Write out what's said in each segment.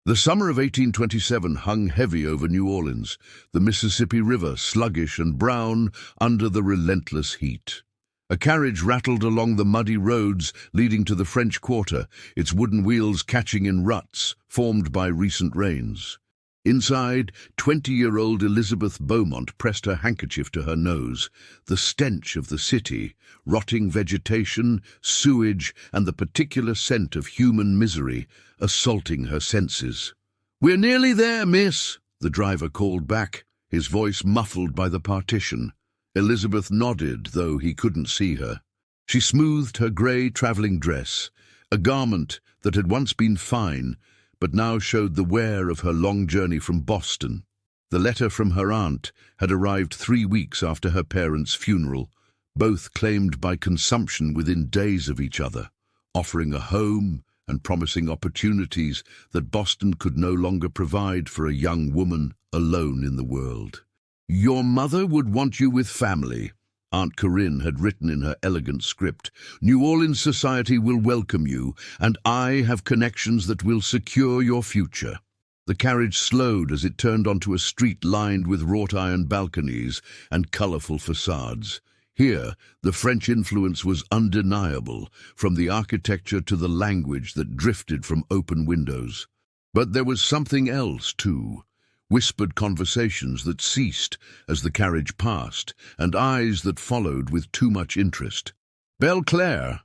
The summer of 1827 hung heavy over New Orleans, the Mississippi River sluggish and brown under the relentless heat. A carriage rattled along the muddy roads leading to the French Quarter, its wooden wheels catching in ruts formed by recent rains. Inside, 20-year-old Elizabeth Beaumont pressed her handkerchief to her nose. The stench of the city, rotting vegetation, sewage, and the particular scent of human misery assaulting her senses. "We're nearly there, miss," the driver called back, his voice muffled by the partition. Elizabeth nodded, though he couldn't see her. She smoothed her grey travelling dress, a garment that had once been fine, but now showed the wear of her long journey from Boston. The letter from her aunt had arrived 3 weeks after her parents' funeral, both claimed by consumption within days of each other, offering a home and promising opportunities that Boston could no longer provide for a young woman alone in the world. "Your mother would want you with family," Aunt Corinne had written in her elegant script. "New Orleans society will welcome you, and I have connections that will secure your future." The carriage slowed as it turned onto a street lined with wrought-iron balconies and colourful facades. Here, the French influence was undeniable, from the architecture to the language that drifted from open windows. But there was something else, too. Whispered conversations that ceased as the carriage passed, and eyes that followed with too much interest. "Belclair,"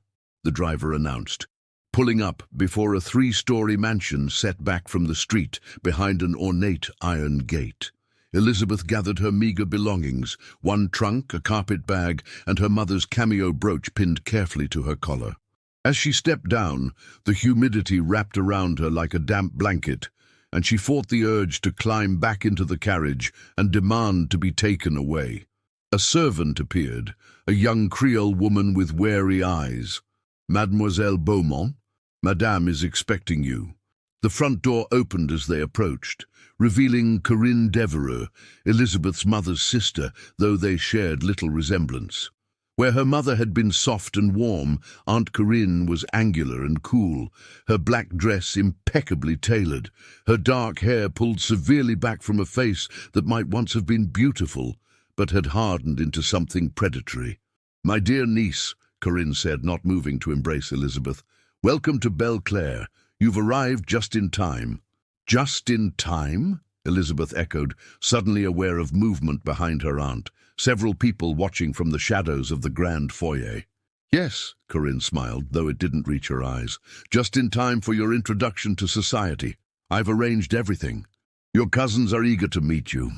the driver announced, pulling up before a 3-story mansion set back from the street behind an ornate iron gate. Elizabeth gathered her meagre belongings, one trunk, a carpet bag, and her mother's cameo brooch pinned carefully to her collar. As she stepped down, the humidity wrapped around her like a damp blanket, and she fought the urge to climb back into the carriage and demand to be taken away. A servant appeared, a young Creole woman with wary eyes. "Mademoiselle Beaumont, Madame is expecting you." The front door opened as they approached, revealing Corinne Devereux, Elizabeth's mother's sister, though they shared little resemblance. Where her mother had been soft and warm, Aunt Corinne was angular and cool, her black dress impeccably tailored, her dark hair pulled severely back from a face that might once have been beautiful, but had hardened into something predatory. "My dear niece," Corinne said, not moving to embrace Elizabeth, "welcome to Belclair. You've arrived just in time." "Just in time?" Elizabeth echoed, suddenly aware of movement behind her aunt, several people watching from the shadows of the grand foyer. "Yes," Corinne smiled, though it didn't reach her eyes. "Just in time for your introduction to society. I've arranged everything. Your cousins are eager to meet you."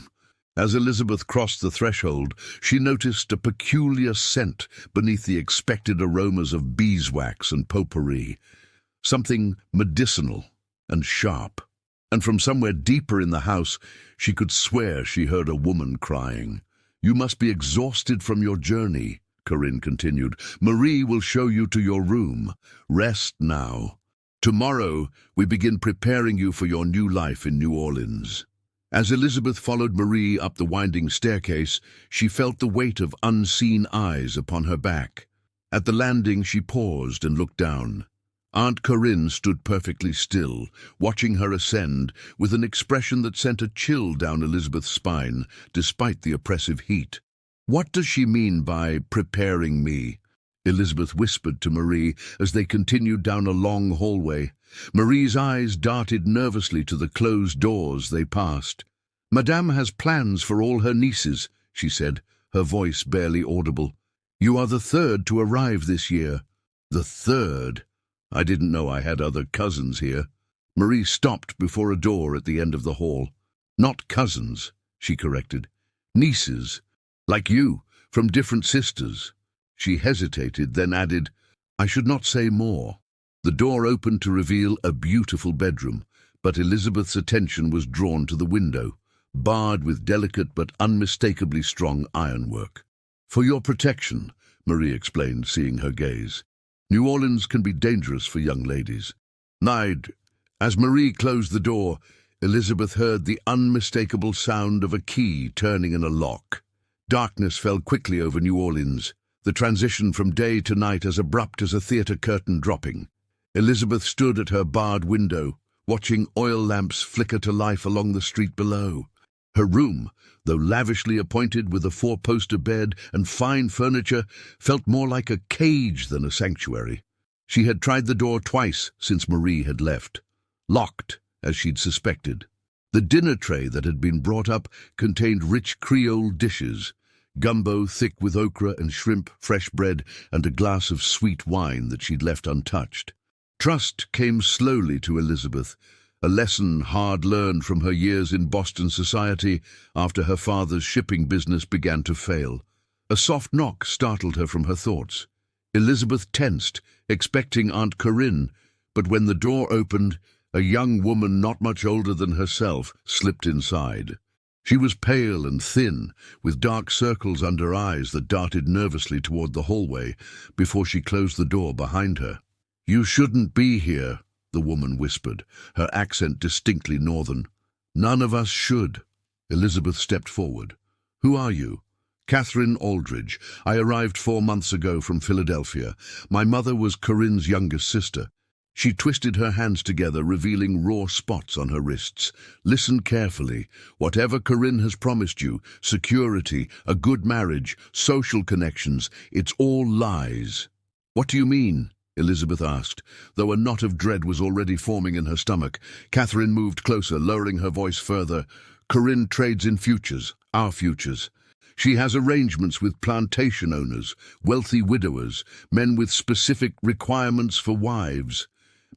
As Elizabeth crossed the threshold, she noticed a peculiar scent beneath the expected aromas of beeswax and potpourri, something medicinal and sharp. And from somewhere deeper in the house, she could swear she heard a woman crying. "You must be exhausted from your journey," Corinne continued. "Marie will show you to your room. Rest now. Tomorrow, we begin preparing you for your new life in New Orleans." As Elizabeth followed Marie up the winding staircase, she felt the weight of unseen eyes upon her back. At the landing, she paused and looked down. Aunt Corinne stood perfectly still, watching her ascend, with an expression that sent a chill down Elizabeth's spine, despite the oppressive heat. "What does she mean by preparing me?" Elizabeth whispered to Marie as they continued down a long hallway. Marie's eyes darted nervously to the closed doors they passed. "Madame has plans for all her nieces," she said, her voice barely audible. "You are the third to arrive this year." "The third? I didn't know I had other cousins here." Marie stopped before a door at the end of the hall. "Not cousins," she corrected. "Nieces, like you, from different sisters." She hesitated, then added, "I should not say more." The door opened to reveal a beautiful bedroom, but Elizabeth's attention was drawn to the window, barred with delicate but unmistakably strong ironwork. "For your protection," Marie explained, seeing her gaze. "New Orleans can be dangerous for young ladies." "Nide." As Marie closed the door, Elizabeth heard the unmistakable sound of a key turning in a lock. Darkness fell quickly over New Orleans, the transition from day to night as abrupt as a theatre curtain dropping. Elizabeth stood at her barred window, watching oil lamps flicker to life along the street below. Her room, though lavishly appointed with a four-poster bed and fine furniture, felt more like a cage than a sanctuary. She had tried the door twice since Marie had left. Locked, as she'd suspected. The dinner tray that had been brought up contained rich Creole dishes, gumbo thick with okra and shrimp, fresh bread, and a glass of sweet wine that she'd left untouched. Trust came slowly to Elizabeth, a lesson hard learned from her years in Boston society after her father's shipping business began to fail. A soft knock startled her from her thoughts. Elizabeth tensed, expecting Aunt Corinne, but when the door opened, a young woman not much older than herself slipped inside. She was pale and thin, with dark circles under eyes that darted nervously toward the hallway before she closed the door behind her. "You shouldn't be here," the woman whispered, her accent distinctly northern. "None of us should." Elizabeth stepped forward. "Who are you?" "Catherine Aldridge. I arrived 4 months ago from Philadelphia. My mother was Corinne's youngest sister." She twisted her hands together, revealing raw spots on her wrists. "Listen carefully. Whatever Corinne has promised you, security, a good marriage, social connections, it's all lies." "What do you mean?" Elizabeth asked, though a knot of dread was already forming in her stomach. Catherine moved closer, lowering her voice further. "Corinne trades in futures, our futures. She has arrangements with plantation owners, wealthy widowers, men with specific requirements for wives,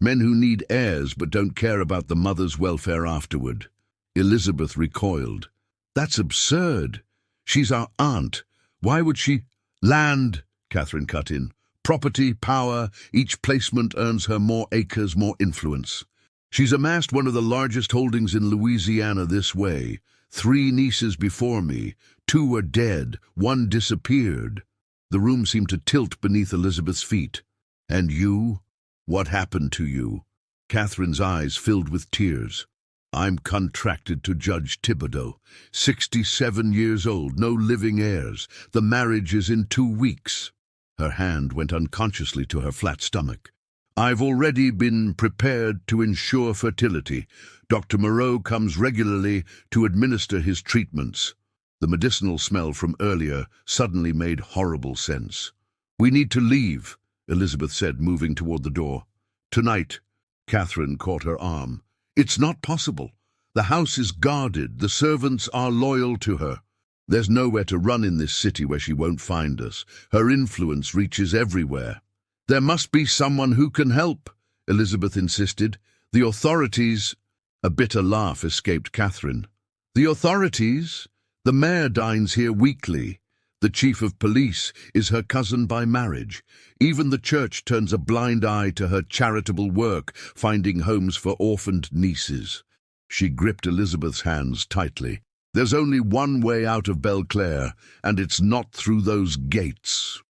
men who need heirs but don't care about the mother's welfare afterward." Elizabeth recoiled. "That's absurd. She's our aunt. Why would she—" "Land," Catherine cut in. "Property, power, each placement earns her more acres, more influence. She's amassed one of the largest holdings in Louisiana this way. 3 nieces before me, 2 are dead, 1 disappeared." The room seemed to tilt beneath Elizabeth's feet. "And you? What happened to you?" Catherine's eyes filled with tears. "I'm contracted to Judge Thibodeau, 67 years old, no living heirs. The marriage is in 2 weeks. Her hand went unconsciously to her flat stomach. "I've already been prepared to ensure fertility. Dr. Moreau comes regularly to administer his treatments." The medicinal smell from earlier suddenly made horrible sense. "We need to leave," Elizabeth said, moving toward the door. "Tonight." Catherine caught her arm. "It's not possible. The house is guarded. The servants are loyal to her. There's nowhere to run in this city where she won't find us. Her influence reaches everywhere." "There must be someone who can help," Elizabeth insisted. "The authorities—" A bitter laugh escaped Catherine. "The authorities? The mayor dines here weekly. The chief of police is her cousin by marriage. Even the church turns a blind eye to her charitable work, finding homes for orphaned nieces." She gripped Elizabeth's hands tightly. "There's only one way out of Belclair, and it's not through those gates."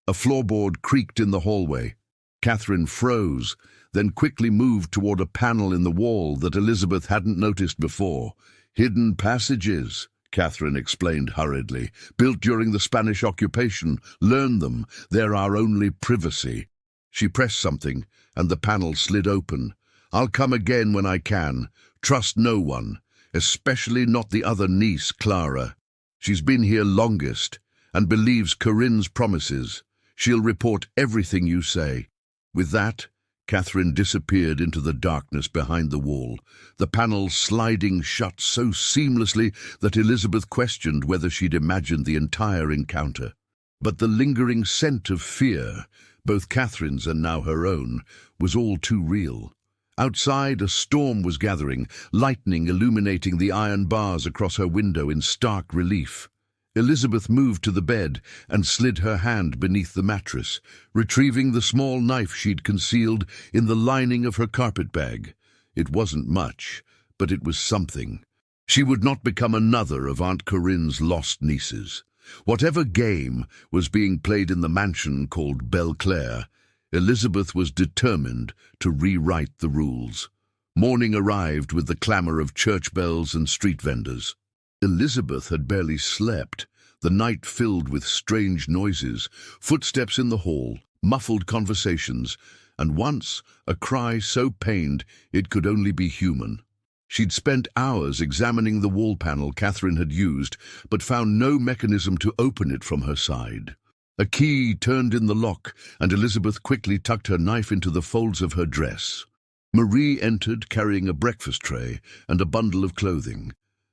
A floorboard creaked in the hallway. Catherine froze, then quickly moved toward a panel in the wall that Elizabeth hadn't noticed before. "Hidden passages," Catherine explained hurriedly. "Built during the Spanish occupation. Learn them. They're our only privacy." She pressed something, and the panel slid open. "I'll come again when I can. Trust no one. Especially not the other niece, Clara. She's been here longest, and believes Corinne's promises. She'll report everything you say." With that, Catherine disappeared into the darkness behind the wall, the panels sliding shut so seamlessly that Elizabeth questioned whether she'd imagined the entire encounter. But the lingering scent of fear, both Catherine's and now her own, was all too real. Outside, a storm was gathering, lightning illuminating the iron bars across her window in stark relief. Elizabeth moved to the bed and slid her hand beneath the mattress, retrieving the small knife she'd concealed in the lining of her carpet bag. It wasn't much, but it was something. She would not become another of Aunt Corinne's lost nieces. Whatever game was being played in the mansion called Belclair, Elizabeth was determined to rewrite the rules. Morning arrived with the clamor of church bells and street vendors. Elizabeth had barely slept, the night filled with strange noises, footsteps in the hall, muffled conversations, and once a cry so pained it could only be human. She'd spent hours examining the wall panel Catherine had used, but found no mechanism to open it from her side. A key turned in the lock, and Elizabeth quickly tucked her knife into the folds of her dress. Marie entered carrying a breakfast tray and a bundle of clothing.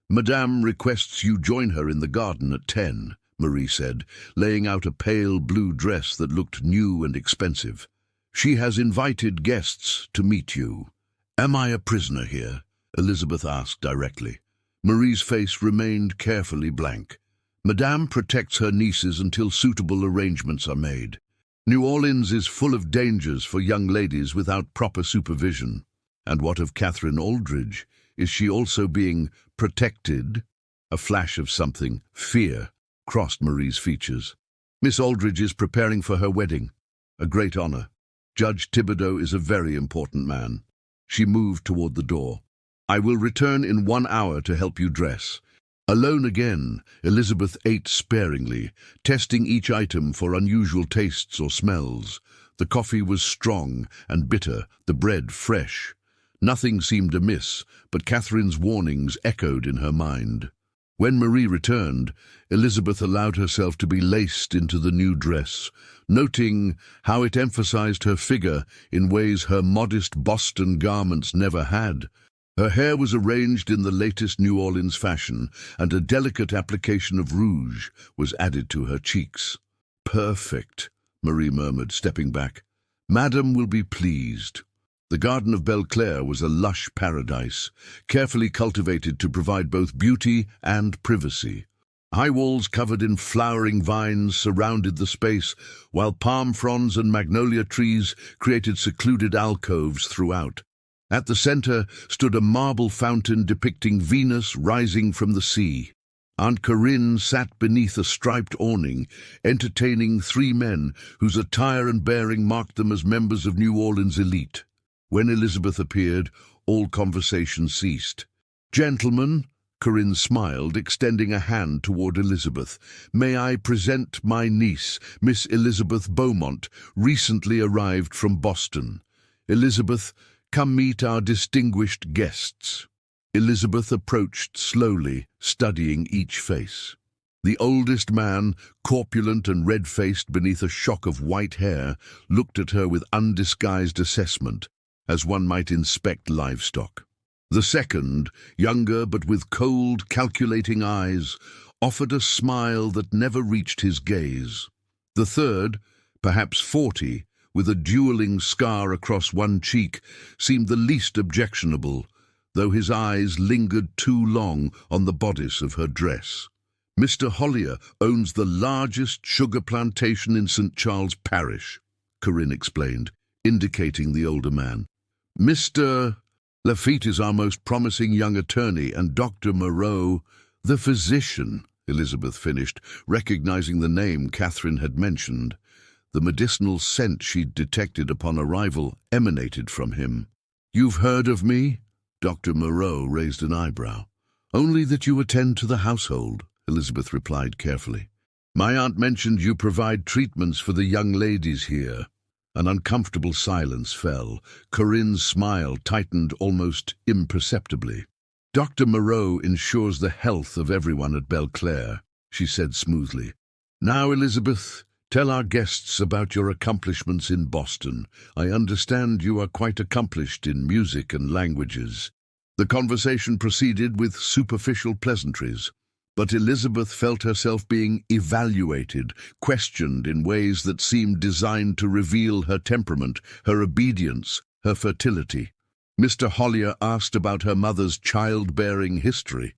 "Madame requests you join her in the garden at 10, Marie said, laying out a pale blue dress that looked new and expensive. "She has invited guests to meet you." "Am I a prisoner here?" Elizabeth asked directly. Marie's face remained carefully blank. "Madame protects her nieces until suitable arrangements are made. New Orleans is full of dangers for young ladies without proper supervision." "And what of Catherine Aldridge? Is she also being protected?" A flash of something, fear, crossed Marie's features. "Miss Aldridge is preparing for her wedding. A great honor. Judge Thibodeau is a very important man." She moved toward the door. "I will return in 1 hour to help you dress." Alone again, Elizabeth ate sparingly, testing each item for unusual tastes or smells. The coffee was strong and bitter, the bread fresh. Nothing seemed amiss, but Catherine's warnings echoed in her mind. When Marie returned, Elizabeth allowed herself to be laced into the new dress, noting how it emphasized her figure in ways her modest Boston garments never had. Her hair was arranged in the latest New Orleans fashion, and a delicate application of rouge was added to her cheeks. "Perfect," Marie murmured, stepping back. "Madame will be pleased." The garden of Belclair was a lush paradise, carefully cultivated to provide both beauty and privacy. High walls covered in flowering vines surrounded the space, while palm fronds and magnolia trees created secluded alcoves throughout. At the center stood a marble fountain depicting Venus rising from the sea. Aunt Corinne sat beneath a striped awning, entertaining 3 men whose attire and bearing marked them as members of New Orleans' elite. When Elizabeth appeared, all conversation ceased. "Gentlemen," Corinne smiled, extending a hand toward Elizabeth, "may I present my niece, Miss Elizabeth Beaumont, recently arrived from Boston. Elizabeth, come meet our distinguished guests." Elizabeth approached slowly, studying each face. The oldest man, corpulent and red-faced beneath a shock of white hair, looked at her with undisguised assessment, as one might inspect livestock. The second, younger but with cold, calculating eyes, offered a smile that never reached his gaze. The third, perhaps 40, with a dueling scar across one cheek, seemed the least objectionable, though his eyes lingered too long on the bodice of her dress. "Mr. Hollier owns the largest sugar plantation in St. Charles Parish," Corinne explained, indicating the older man. "Mr. Lafitte is our most promising young attorney, and Dr. Moreau, the physician," Elizabeth finished, recognizing the name Catherine had mentioned. The medicinal scent she'd detected upon arrival emanated from him. "You've heard of me?" Dr. Moreau raised an eyebrow. "Only that you attend to the household," Elizabeth replied carefully. "My aunt mentioned you provide treatments for the young ladies here." An uncomfortable silence fell. Corinne's smile tightened almost imperceptibly. "Dr. Moreau ensures the health of everyone at Belclair," she said smoothly. "Now, Elizabeth, tell our guests about your accomplishments in Boston. I understand you are quite accomplished in music and languages." The conversation proceeded with superficial pleasantries, but Elizabeth felt herself being evaluated, questioned in ways that seemed designed to reveal her temperament, her obedience, her fertility. Mr. Hollier asked about her mother's childbearing history.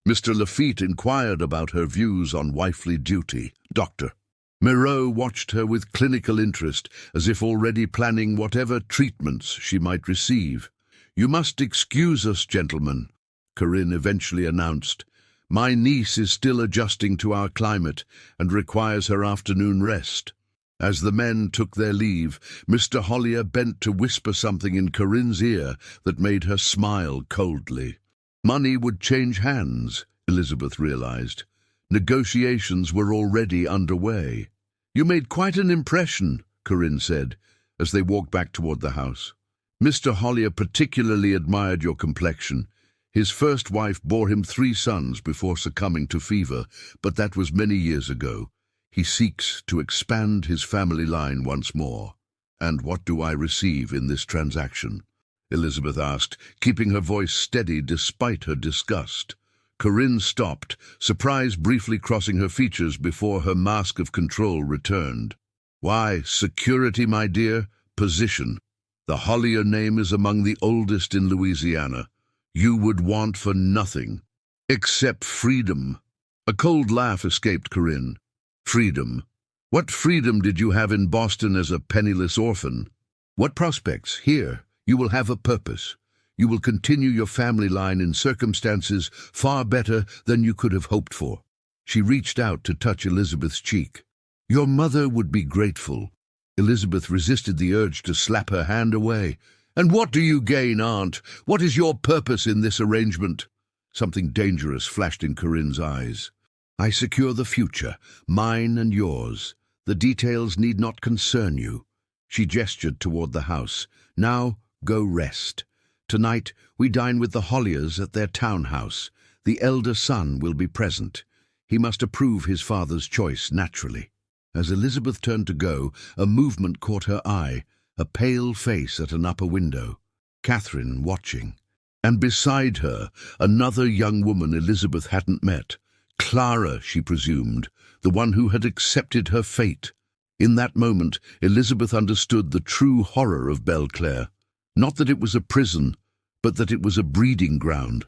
Mr. Lafitte inquired about her views on wifely duty. Dr. Moreau watched her with clinical interest, as if already planning whatever treatments she might receive. "You must excuse us, gentlemen," Corinne eventually announced. "My niece is still adjusting to our climate and requires her afternoon rest." As the men took their leave, Mr. Hollier bent to whisper something in Corinne's ear that made her smile coldly. Money would change hands, Elizabeth realized. Negotiations were already underway. "You made quite an impression," Corinne said, as they walked back toward the house. "Mr. Hollier particularly admired your complexion. His first wife bore him 3 sons before succumbing to fever, but that was many years ago. He seeks to expand his family line once more." "And what do I receive in this transaction?" Elizabeth asked, keeping her voice steady despite her disgust. Corinne stopped, surprise briefly crossing her features before her mask of control returned. "Why, security, my dear, position. The Hollier name is among the oldest in Louisiana. You would want for nothing except freedom." A cold laugh escaped Corinne. "Freedom? What freedom did you have in Boston as a penniless orphan? What prospects? Here, you will have a purpose. You will continue your family line in circumstances far better than you could have hoped for." She reached out to touch Elizabeth's cheek. "Your mother would be grateful." Elizabeth resisted the urge to slap her hand away. "And what do you gain, Aunt? What is your purpose in this arrangement?" Something dangerous flashed in Corinne's eyes. "I secure the future, mine and yours. The details need not concern you." She gestured toward the house. "Now, go rest. Tonight, we dine with the Holliers at their townhouse. The elder son will be present. He must approve his father's choice, naturally." As Elizabeth turned to go, a movement caught her eye, a pale face at an upper window. Catherine watching. And beside her, another young woman Elizabeth hadn't met. Clara, she presumed, the one who had accepted her fate. In that moment, Elizabeth understood the true horror of Belclare. Not that it was a prison, but that it was a breeding ground.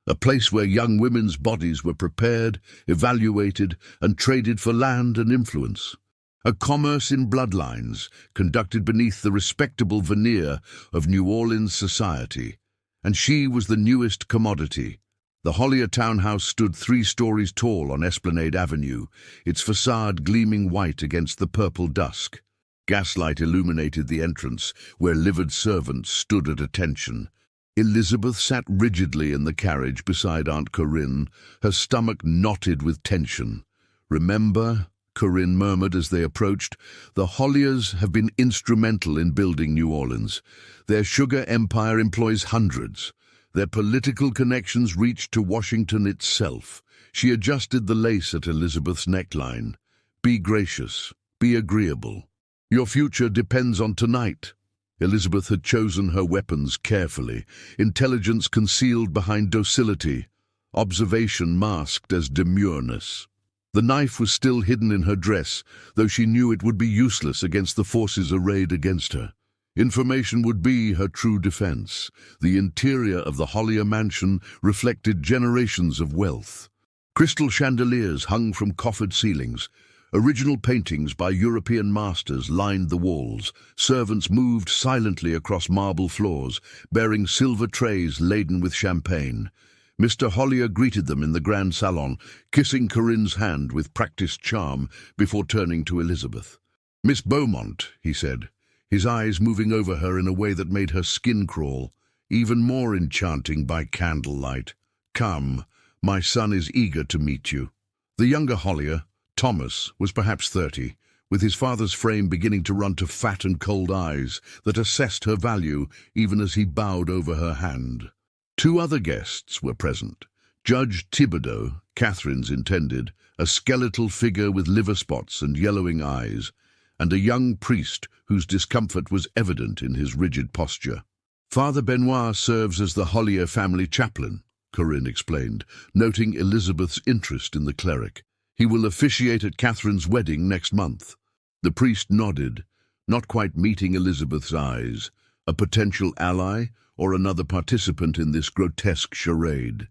A place where young women's bodies were prepared, evaluated, and traded for land and influence. A commerce in bloodlines, conducted beneath the respectable veneer of New Orleans society. And she was the newest commodity. The Hollier townhouse stood 3 stories tall on Esplanade Avenue, its facade gleaming white against the purple dusk. Gaslight illuminated the entrance, where livid servants stood at attention. Elizabeth sat rigidly in the carriage beside Aunt Corinne, her stomach knotted with tension. "Remember," Corinne murmured as they approached, "the Holliers have been instrumental in building New Orleans. Their sugar empire employs hundreds. Their political connections reach to Washington itself." She adjusted the lace at Elizabeth's neckline. "Be gracious. Be agreeable. Your future depends on tonight." Elizabeth had chosen her weapons carefully, intelligence concealed behind docility, observation masked as demureness. The knife was still hidden in her dress, though she knew it would be useless against the forces arrayed against her. Information would be her true defense. The interior of the Hollier mansion reflected generations of wealth. Crystal chandeliers hung from coffered ceilings. Original paintings by European masters lined the walls. Servants moved silently across marble floors, bearing silver trays laden with champagne. Mr. Hollier greeted them in the grand salon, kissing Corinne's hand with practiced charm before turning to Elizabeth. "Miss Beaumont," he said, his eyes moving over her in a way that made her skin crawl, even more enchanting by candlelight. "Come, my son is eager to meet you." The younger Hollier, Thomas, was perhaps 30, with his father's frame beginning to run to fat and cold eyes that assessed her value even as he bowed over her hand. 2 other guests were present. Judge Thibodeau, Catherine's intended, a skeletal figure with liver spots and yellowing eyes, and a young priest whose discomfort was evident in his rigid posture. "Father Benoit serves as the Hollier family chaplain," Corinne explained, noting Elizabeth's interest in the cleric. "He will officiate at Catherine's wedding next month." The priest nodded, not quite meeting Elizabeth's eyes. A potential ally or another participant in this grotesque charade.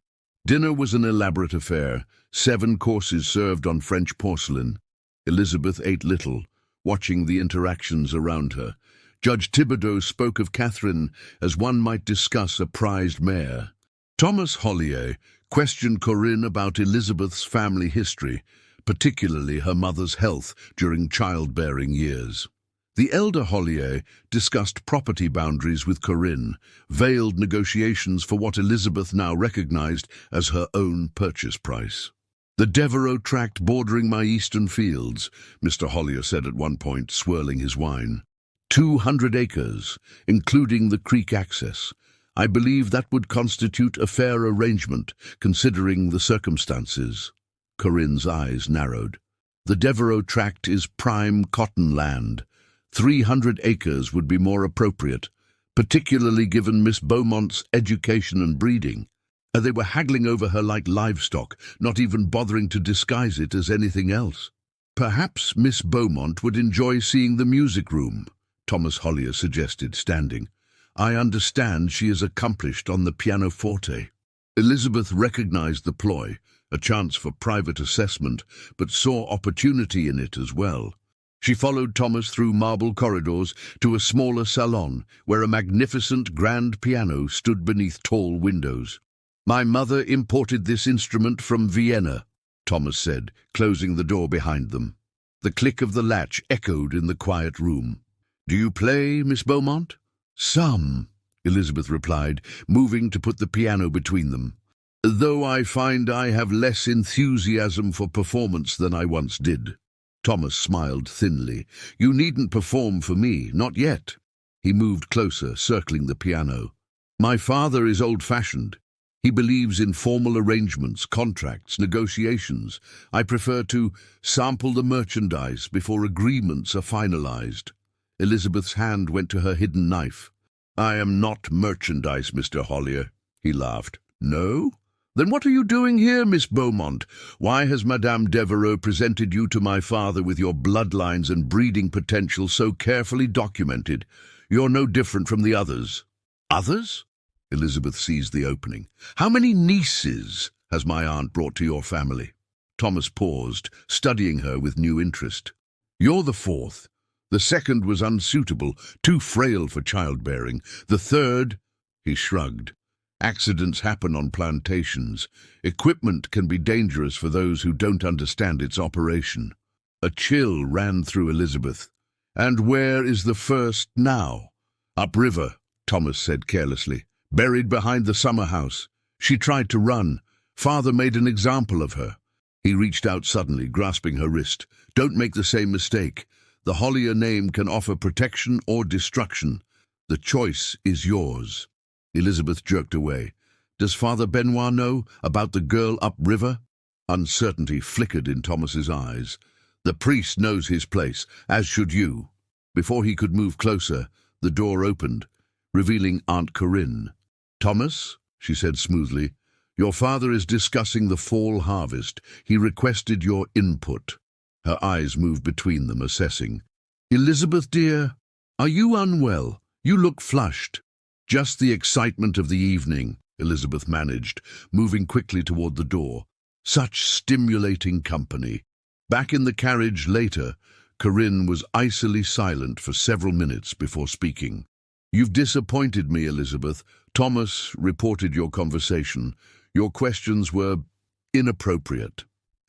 Dinner was an elaborate affair, 7 courses served on French porcelain. Elizabeth ate little, watching the interactions around her. Judge Thibodeau spoke of Catherine as one might discuss a prized mare. Thomas Hollier questioned Corinne about Elizabeth's family history, particularly her mother's health during childbearing years. The elder Hollier discussed property boundaries with Corinne, veiled negotiations for what Elizabeth now recognized as her own purchase price. "The Devereux tract bordering my eastern fields," Mr. Hollier said at one point, swirling his wine. 200 acres, including the creek access. I believe that would constitute a fair arrangement, considering the circumstances. Corinne's eyes narrowed. The Devereux tract is prime cotton land. 300 acres would be more appropriate, particularly given Miss Beaumont's education and breeding. They were haggling over her like livestock, not even bothering to disguise it as anything else. Perhaps Miss Beaumont would enjoy seeing the music room, Thomas Hollier suggested, standing. I understand she is accomplished on the pianoforte. Elizabeth recognized the ploy, a chance for private assessment, but saw opportunity in it as well. She followed Thomas through marble corridors to a smaller salon, where a magnificent grand piano stood beneath tall windows. My mother imported this instrument from Vienna, Thomas said, closing the door behind them. The click of the latch echoed in the quiet room. Do you play, Miss Beaumont? Some, Elizabeth replied, moving to put the piano between them. Though I find I have less enthusiasm for performance than I once did. Thomas smiled thinly. You needn't perform for me, not yet. He moved closer, circling the piano. My father is old-fashioned. He believes in formal arrangements, contracts, negotiations. I prefer to sample the merchandise before agreements are finalized. Elizabeth's hand went to her hidden knife. I am not merchandise, Mr. Hollier, he laughed. No? Then what are you doing here, Miss Beaumont? Why has Madame Devereux presented you to my father with your bloodlines and breeding potential so carefully documented? You're no different from the others. Others? Elizabeth seized the opening. How many nieces has my aunt brought to your family? Thomas paused, studying her with new interest. You're the fourth. The second was unsuitable, too frail for childbearing. The third, he shrugged. Accidents happen on plantations. Equipment can be dangerous for those who don't understand its operation. A chill ran through Elizabeth. And where is the first now? Upriver, Thomas said carelessly. Buried behind the summer house. She tried to run. Father made an example of her. He reached out suddenly, grasping her wrist. Don't make the same mistake. The Hollier name can offer protection or destruction. The choice is yours. Elizabeth jerked away. Does Father Benoit know about the girl upriver? Uncertainty flickered in Thomas's eyes. The priest knows his place, as should you. Before he could move closer, the door opened, revealing Aunt Corinne. Thomas, she said smoothly, your father is discussing the fall harvest. He requested your input. Her eyes moved between them, assessing. Elizabeth, dear, are you unwell? You look flushed. Just the excitement of the evening, Elizabeth managed, moving quickly toward the door. Such stimulating company. Back in the carriage later, Corinne was icily silent for several minutes before speaking. You've disappointed me, Elizabeth. Thomas reported your conversation. Your questions were inappropriate.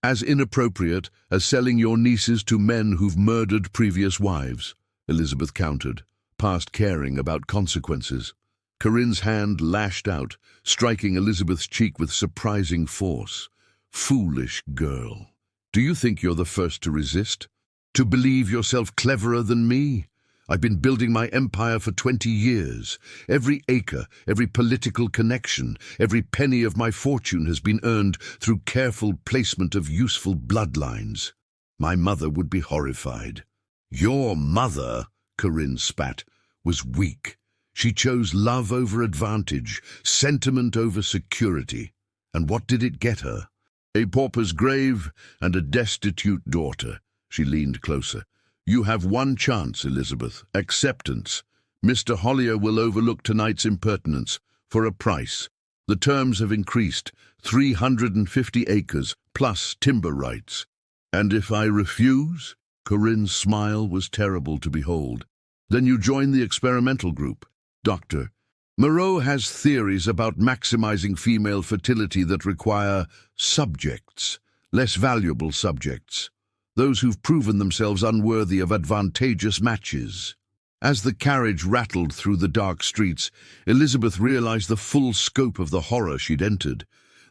As inappropriate as selling your nieces to men who've murdered previous wives, Elizabeth countered, past caring about consequences. Corinne's hand lashed out, striking Elizabeth's cheek with surprising force. Foolish girl. Do you think you're the first to resist? To believe yourself cleverer than me? I've been building my empire for 20 years. Every acre, every political connection, every penny of my fortune has been earned through careful placement of useful bloodlines. My mother would be horrified. Your mother, Corinne spat, was weak. She chose love over advantage, sentiment over security. And what did it get her? A pauper's grave and a destitute daughter. She leaned closer. You have one chance, Elizabeth. Acceptance. Mr. Hollier will overlook tonight's impertinence for a price. The terms have increased. 350 acres, plus timber rights. And if I refuse? Corinne's smile was terrible to behold. Then you join the experimental group. Doctor, Moreau has theories about maximizing female fertility that require subjects, less valuable subjects. Those who've proven themselves unworthy of advantageous matches. As the carriage rattled through the dark streets, Elizabeth realized the full scope of the horror she'd entered.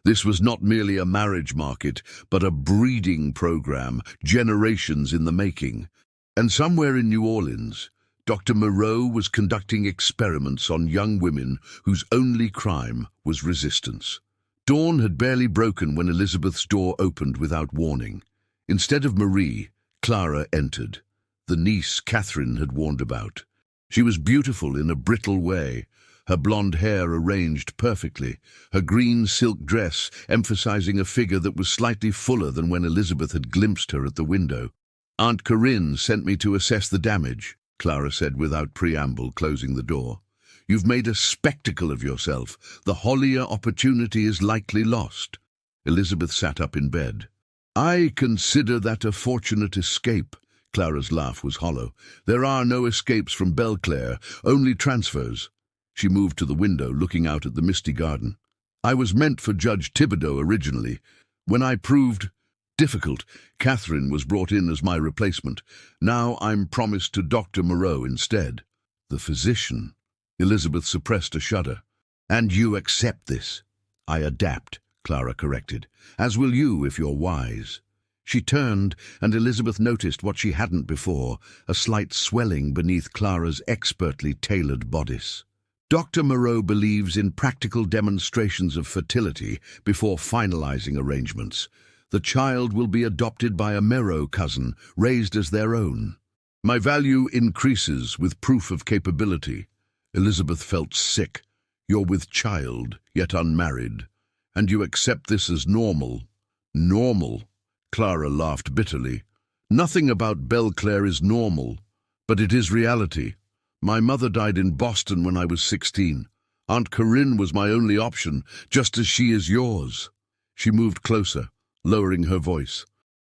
This was not merely a marriage market, but a breeding program, generations in the making. And somewhere in New Orleans, Dr. Moreau was conducting experiments on young women whose only crime was resistance. Dawn had barely broken when Elizabeth's door opened without warning. Instead of Marie, Clara entered. The niece Catherine had warned about. She was beautiful in a brittle way, her blonde hair arranged perfectly, her green silk dress emphasizing a figure that was slightly fuller than when Elizabeth had glimpsed her at the window. "Aunt Corinne sent me to assess the damage," Clara said without preamble, closing the door. "You've made a spectacle of yourself. The Hollier opportunity is likely lost." Elizabeth sat up in bed. "I consider that a fortunate escape." Clara's laugh was hollow. "There are no escapes from Belclair, only transfers." She moved to the window, looking out at the misty garden. "I was meant for Judge Thibodeau originally. When I proved difficult, Catherine was brought in as my replacement. Now I'm promised to Dr. Moreau instead." "The physician." Elizabeth suppressed a shudder. "And you accept this?" "I adapt," Clara corrected. "As will you if you're wise." She turned, and Elizabeth noticed what she hadn't before, a slight swelling beneath Clara's expertly tailored bodice. "Dr. Moreau believes in practical demonstrations of fertility before finalizing arrangements. The child will be adopted by a Moreau cousin, raised as their own. My value increases with proof of capability." Elizabeth felt sick. "You're with child, yet unmarried. And you accept this as normal." "Normal?" Clara laughed bitterly. "Nothing about Belclair is normal, but it is reality. My mother died in Boston when I was 16. Aunt Corinne was my only option, just as she is yours." She moved closer, lowering her voice.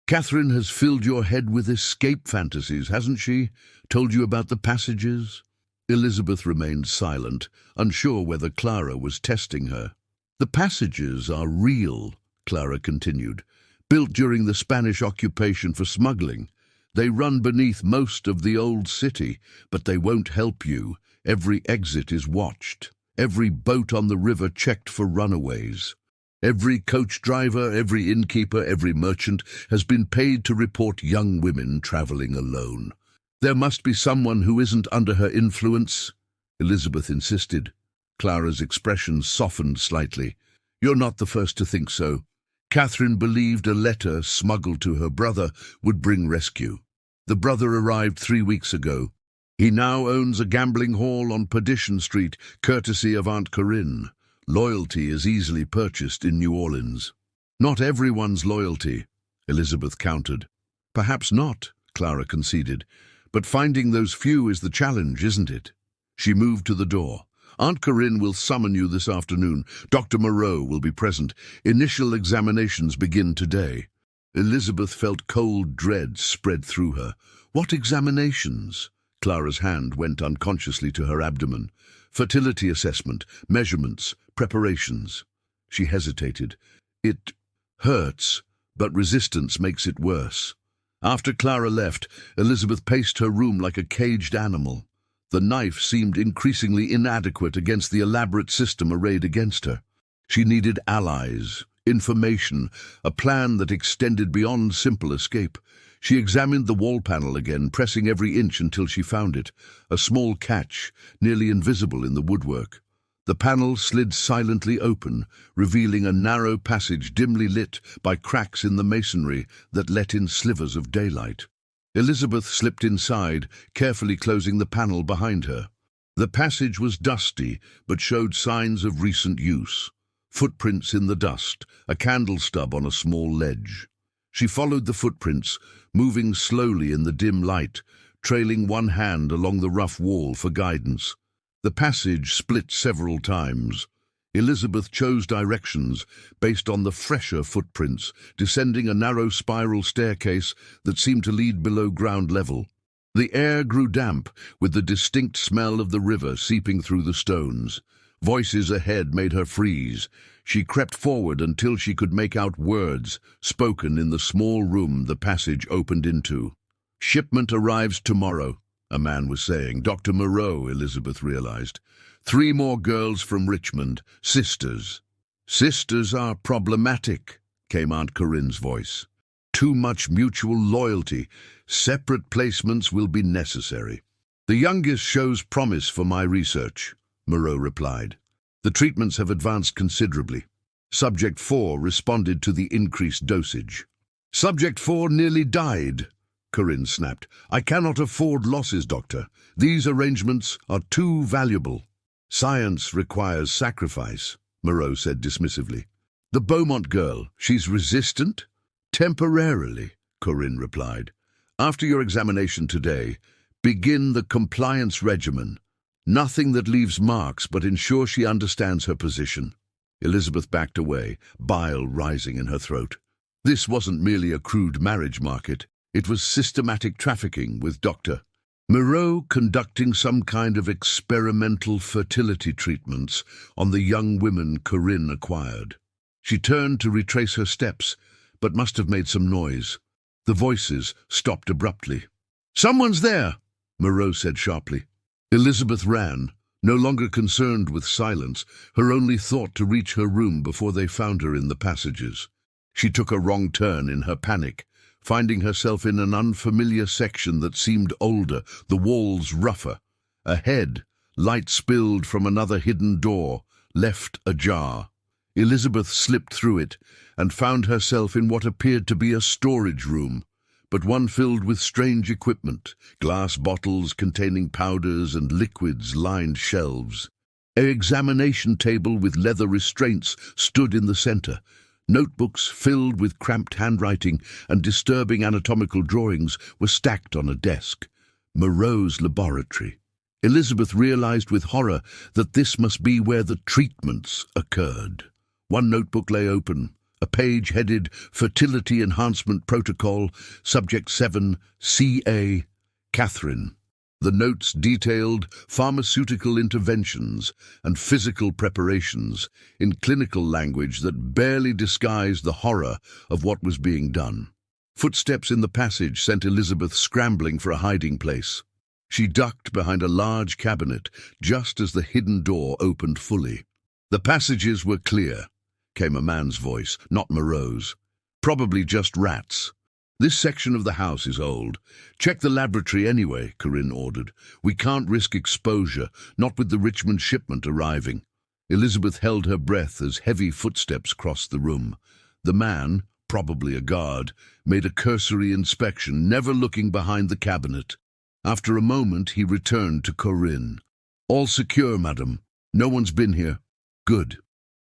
"Catherine has filled your head with escape fantasies, hasn't she? Told you about the passages?" Elizabeth remained silent, unsure whether Clara was testing her. "The passages are real," Clara continued, "built during the Spanish occupation for smuggling. They run beneath most of the old city, but they won't help you. Every exit is watched. Every boat on the river checked for runaways. Every coach driver, every innkeeper, every merchant has been paid to report young women traveling alone. There must be someone who isn't under her influence," Elizabeth insisted. Clara's expression softened slightly. "You're not the first to think so. Catherine believed a letter smuggled to her brother would bring rescue. The brother arrived 3 weeks ago. He now owns a gambling hall on Perdition Street, courtesy of Aunt Corinne. Loyalty is easily purchased in New Orleans." "Not everyone's loyalty," Elizabeth countered. "Perhaps not," Clara conceded. "But finding those few is the challenge, isn't it?" She moved to the door. "Aunt Corinne will summon you this afternoon. Dr. Moreau will be present. Initial examinations begin today." Elizabeth felt cold dread spread through her. "What examinations?" Clara's hand went unconsciously to her abdomen. "Fertility assessment, measurements, preparations." She hesitated. "It hurts, but resistance makes it worse." After Clara left, Elizabeth paced her room like a caged animal. The knife seemed increasingly inadequate against the elaborate system arrayed against her. She needed allies, information, a plan that extended beyond simple escape. She examined the wall panel again, pressing every inch until she found it, a small catch, nearly invisible in the woodwork. The panel slid silently open, revealing a narrow passage dimly lit by cracks in the masonry that let in slivers of daylight. Elizabeth slipped inside, carefully closing the panel behind her. The passage was dusty, but showed signs of recent use. Footprints in the dust, a candle stub on a small ledge. She followed the footprints, moving slowly in the dim light, trailing one hand along the rough wall for guidance. The passage split several times. Elizabeth chose directions based on the fresher footprints, descending a narrow spiral staircase that seemed to lead below ground level. The air grew damp, with the distinct smell of the river seeping through the stones. Voices ahead made her freeze. She crept forward until she could make out words spoken in the small room the passage opened into. "Shipment arrives tomorrow," a man was saying. "Dr. Moreau," Elizabeth realized. 3 more girls from Richmond, sisters. "Sisters are problematic," came Aunt Corinne's voice. "Too much mutual loyalty. Separate placements will be necessary." "The youngest shows promise for my research," Moreau replied. "The treatments have advanced considerably. Subject 4 responded to the increased dosage." "Subject 4 nearly died," Corinne snapped. "I cannot afford losses, Doctor. These arrangements are too valuable." "Science requires sacrifice," Moreau said dismissively. "The Beaumont girl, she's resistant?" "Temporarily," Corinne replied. "After your examination today, begin the compliance regimen. Nothing that leaves marks, but ensure she understands her position." Elizabeth backed away, bile rising in her throat. This wasn't merely a crude marriage market. It was systematic trafficking with Dr. Moreau conducting some kind of experimental fertility treatments on the young women Corinne acquired. She turned to retrace her steps, but must have made some noise. The voices stopped abruptly. "Someone's there," Moreau said sharply. Elizabeth ran, no longer concerned with silence, her only thought to reach her room before they found her in the passages. She took a wrong turn in her panic, finding herself in an unfamiliar section that seemed older, the walls rougher. Ahead, light spilled from another hidden door, left ajar. Elizabeth slipped through it and found herself in what appeared to be a storage room, but one filled with strange equipment. Glass bottles containing powders and liquids lined shelves. An examination table with leather restraints stood in the center. Notebooks filled with cramped handwriting and disturbing anatomical drawings were stacked on a desk. Moreau's laboratory. Elizabeth realized with horror that this must be where the treatments occurred. One notebook lay open, a page headed Fertility Enhancement Protocol, Subject 7, C.A. Catherine. The notes detailed pharmaceutical interventions and physical preparations in clinical language that barely disguised the horror of what was being done. Footsteps in the passage sent Elizabeth scrambling for a hiding place. She ducked behind a large cabinet just as the hidden door opened fully. "The passages were clear," came a man's voice, not Moreau's. "Probably just rats. This section of the house is old. Check the laboratory anyway," Corinne ordered. "We can't risk exposure, not with the Richmond shipment arriving." Elizabeth held her breath as heavy footsteps crossed the room. The man, probably a guard, made a cursory inspection, never looking behind the cabinet. After a moment, he returned to Corinne. "All secure, madam. No one's been here." "Good.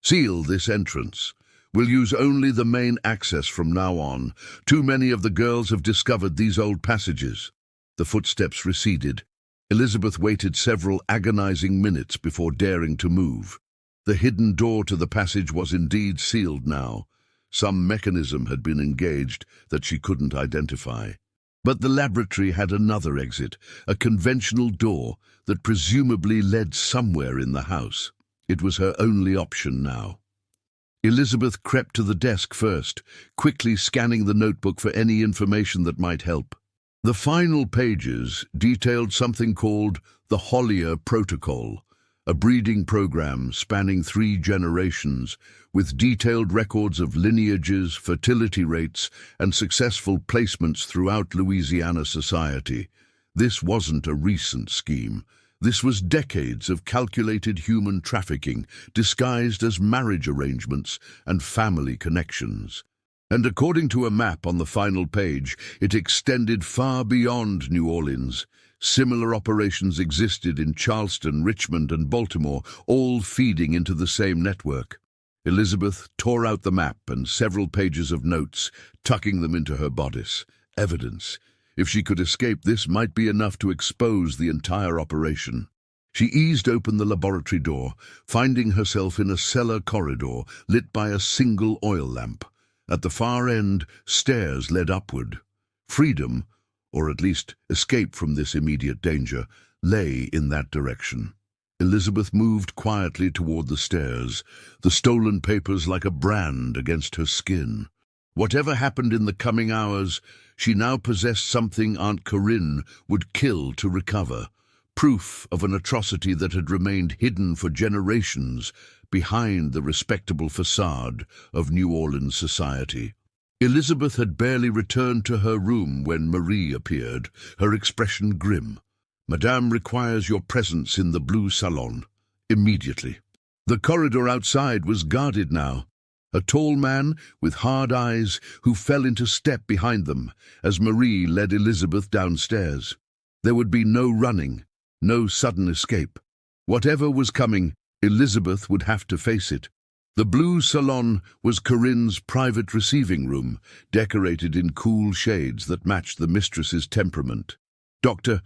Seal this entrance. We'll use only the main access from now on. Too many of the girls have discovered these old passages." The footsteps receded. Elizabeth waited several agonizing minutes before daring to move. The hidden door to the passage was indeed sealed now. Some mechanism had been engaged that she couldn't identify. But the laboratory had another exit, a conventional door that presumably led somewhere in the house. It was her only option now. Elizabeth crept to the desk first, quickly scanning the notebook for any information that might help. The final pages detailed something called the Hollier Protocol, a breeding program spanning 3 generations, with detailed records of lineages, fertility rates, and successful placements throughout Louisiana society. This wasn't a recent scheme. This was decades of calculated human trafficking, disguised as marriage arrangements and family connections. And according to a map on the final page, it extended far beyond New Orleans. Similar operations existed in Charleston, Richmond, and Baltimore, all feeding into the same network. Elizabeth tore out the map and several pages of notes, tucking them into her bodice. Evidence. If she could escape, this might be enough to expose the entire operation. She eased open the laboratory door, finding herself in a cellar corridor lit by a single oil lamp. At the far end, stairs led upward. Freedom, or at least escape from this immediate danger, lay in that direction. Elizabeth moved quietly toward the stairs, the stolen papers like a brand against her skin. Whatever happened in the coming hours, she now possessed something Aunt Corinne would kill to recover, proof of an atrocity that had remained hidden for generations behind the respectable facade of New Orleans society. Elizabeth had barely returned to her room when Marie appeared, her expression grim. Madame requires your presence in the blue salon, immediately. The corridor outside was guarded now. A tall man with hard eyes who fell into step behind them as Marie led Elizabeth downstairs. There would be no running, no sudden escape. Whatever was coming, Elizabeth would have to face it. The blue salon was Corinne's private receiving room, decorated in cool shades that matched the mistress's temperament. Dr.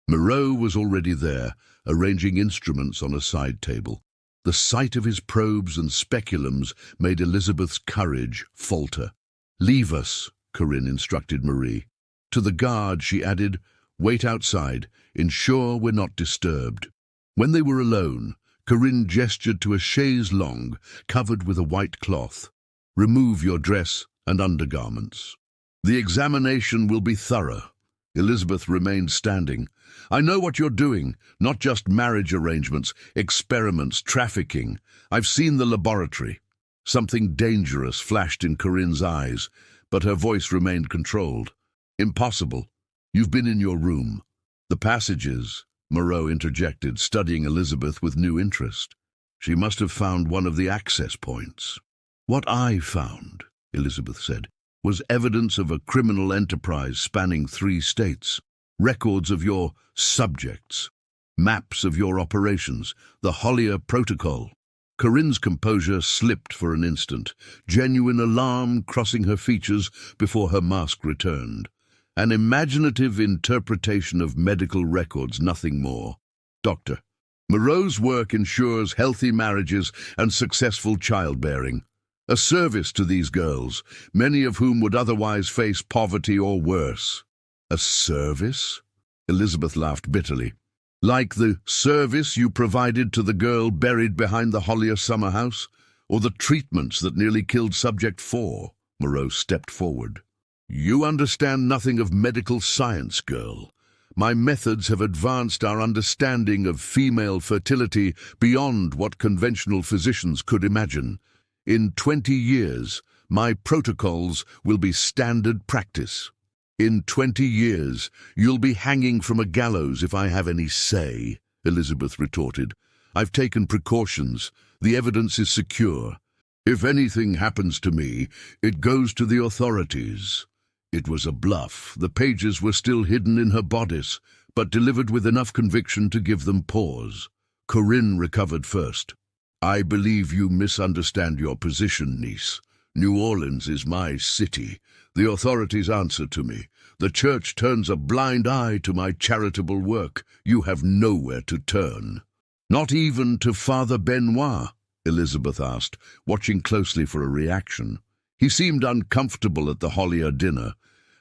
Moreau was already there, arranging instruments on a side table. The sight of his probes and speculums made Elizabeth's courage falter. "Leave us," Corinne instructed Marie. To the guard, she added, "Wait outside. Ensure we're not disturbed." When they were alone, Corinne gestured to a chaise longue covered with a white cloth. "Remove your dress and undergarments. The examination will be thorough." Elizabeth remained standing. "I know what you're doing, not just marriage arrangements, experiments, trafficking. I've seen the laboratory." Something dangerous flashed in Corinne's eyes, but her voice remained controlled. "Impossible. You've been in your room." "The passages," Moreau interjected, studying Elizabeth with new interest. "She must have found one of the access points." "What I found," Elizabeth said, "was evidence of a criminal enterprise spanning 3 states. Records of your subjects, maps of your operations, the Hollier Protocol." Corinne's composure slipped for an instant, genuine alarm crossing her features before her mask returned. An imaginative interpretation of medical records, nothing more. "Doctor, Moreau's work ensures healthy marriages and successful childbearing. A service to these girls, many of whom would otherwise face poverty or worse." "A service?" Elizabeth laughed bitterly. "Like the service you provided to the girl buried behind the Hollier summer house, or the treatments that nearly killed Subject 4. Moreau stepped forward. "You understand nothing of medical science, girl. My methods have advanced our understanding of female fertility beyond what conventional physicians could imagine. In 20 years, my protocols will be standard practice. In 20 years, you'll be hanging from a gallows if I have any say," Elizabeth retorted. "I've taken precautions. The evidence is secure. If anything happens to me, it goes to the authorities." It was a bluff. The pages were still hidden in her bodice, but delivered with enough conviction to give them pause. Corinne recovered first. "I believe you misunderstand your position, niece. New Orleans is my city. The authorities answer to me. The church turns a blind eye to my charitable work. You have nowhere to turn." "Not even to Father Benoit?" Elizabeth asked, watching closely for a reaction. He seemed uncomfortable at the Hollier dinner.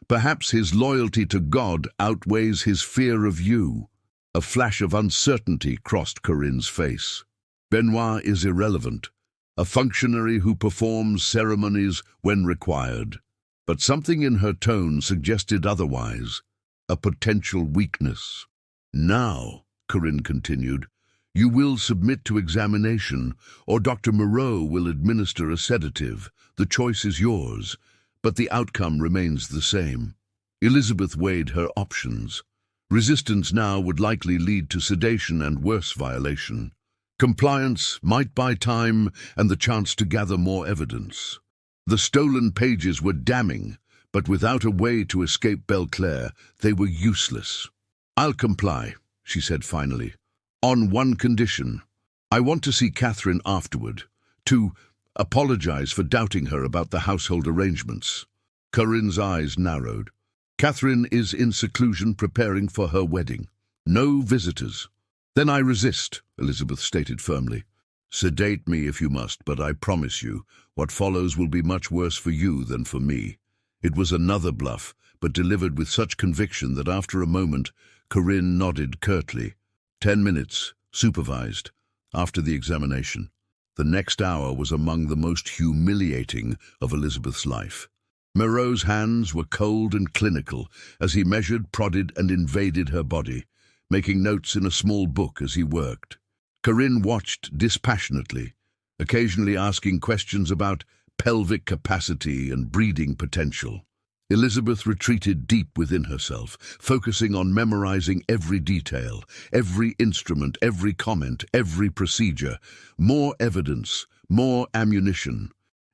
Perhaps his loyalty to God outweighs his fear of you. A flash of uncertainty crossed Corinne's face. "Benoit is irrelevant, a functionary who performs ceremonies when required." But something in her tone suggested otherwise, a potential weakness. "Now," Corinne continued, "you will submit to examination, or Dr. Moreau will administer a sedative. The choice is yours, but the outcome remains the same." Elizabeth weighed her options. Resistance now would likely lead to sedation and worse violation. Compliance might buy time and the chance to gather more evidence. The stolen pages were damning, but without a way to escape Belclair, they were useless. "I'll comply," she said finally, "on one condition. I want to see Catherine afterward, to apologize for doubting her about the household arrangements." Corinne's eyes narrowed. "Catherine is in seclusion preparing for her wedding. No visitors." "Then I resist," Elizabeth stated firmly. "Sedate me if you must, but I promise you, what follows will be much worse for you than for me." It was another bluff, but delivered with such conviction that after a moment, Corinne nodded curtly. 10 minutes, supervised, after the examination. The next hour was among the most humiliating of Elizabeth's life. Moreau's hands were cold and clinical as he measured, prodded, and invaded her body, making notes in a small book as he worked. Corinne watched dispassionately, occasionally asking questions about pelvic capacity and breeding potential. Elizabeth retreated deep within herself, focusing on memorizing every detail, every instrument, every comment, every procedure. More evidence, more ammunition.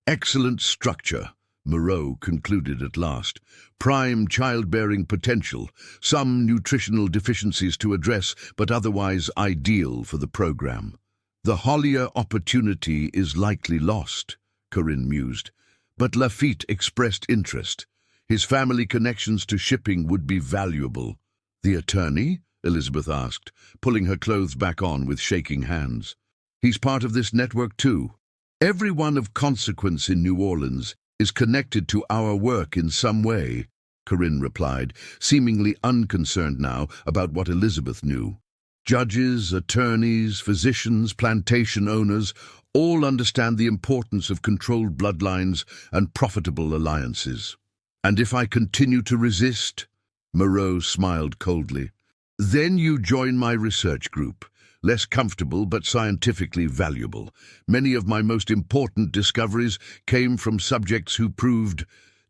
Excellent structure, Moreau concluded at last. Prime childbearing potential, some nutritional deficiencies to address, but otherwise ideal for the program. The Hollier opportunity is likely lost, Corinne mused, but Lafitte expressed interest. His family connections to shipping would be valuable. The attorney? Elizabeth asked, pulling her clothes back on with shaking hands. He's part of this network too. Everyone of consequence in New Orleans is connected to our work in some way, Corinne replied, seemingly unconcerned now about what Elizabeth knew. Judges, attorneys, physicians, plantation owners all understand the importance of controlled bloodlines and profitable alliances. And if I continue to resist, Moreau smiled coldly, then you join my research group, less comfortable but scientifically valuable. Many of my most important discoveries came from subjects who proved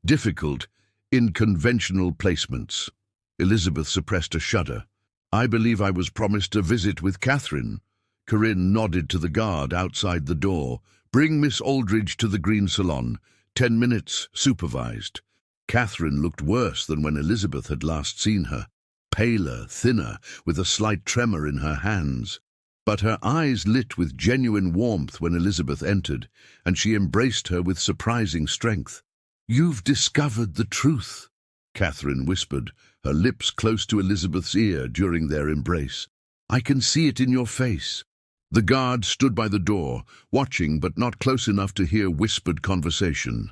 difficult in conventional placements. Elizabeth suppressed a shudder. I believe I was promised a visit with Catherine. Corinne nodded to the guard outside the door. Bring Miss Aldridge to the Green Salon. 10 minutes, supervised. Catherine looked worse than when Elizabeth had last seen her, paler, thinner, with a slight tremor in her hands. But her eyes lit with genuine warmth when Elizabeth entered, and she embraced her with surprising strength. You've discovered the truth, Catherine whispered, her lips close to Elizabeth's ear during their embrace. I can see it in your face. The guard stood by the door, watching but not close enough to hear whispered conversation.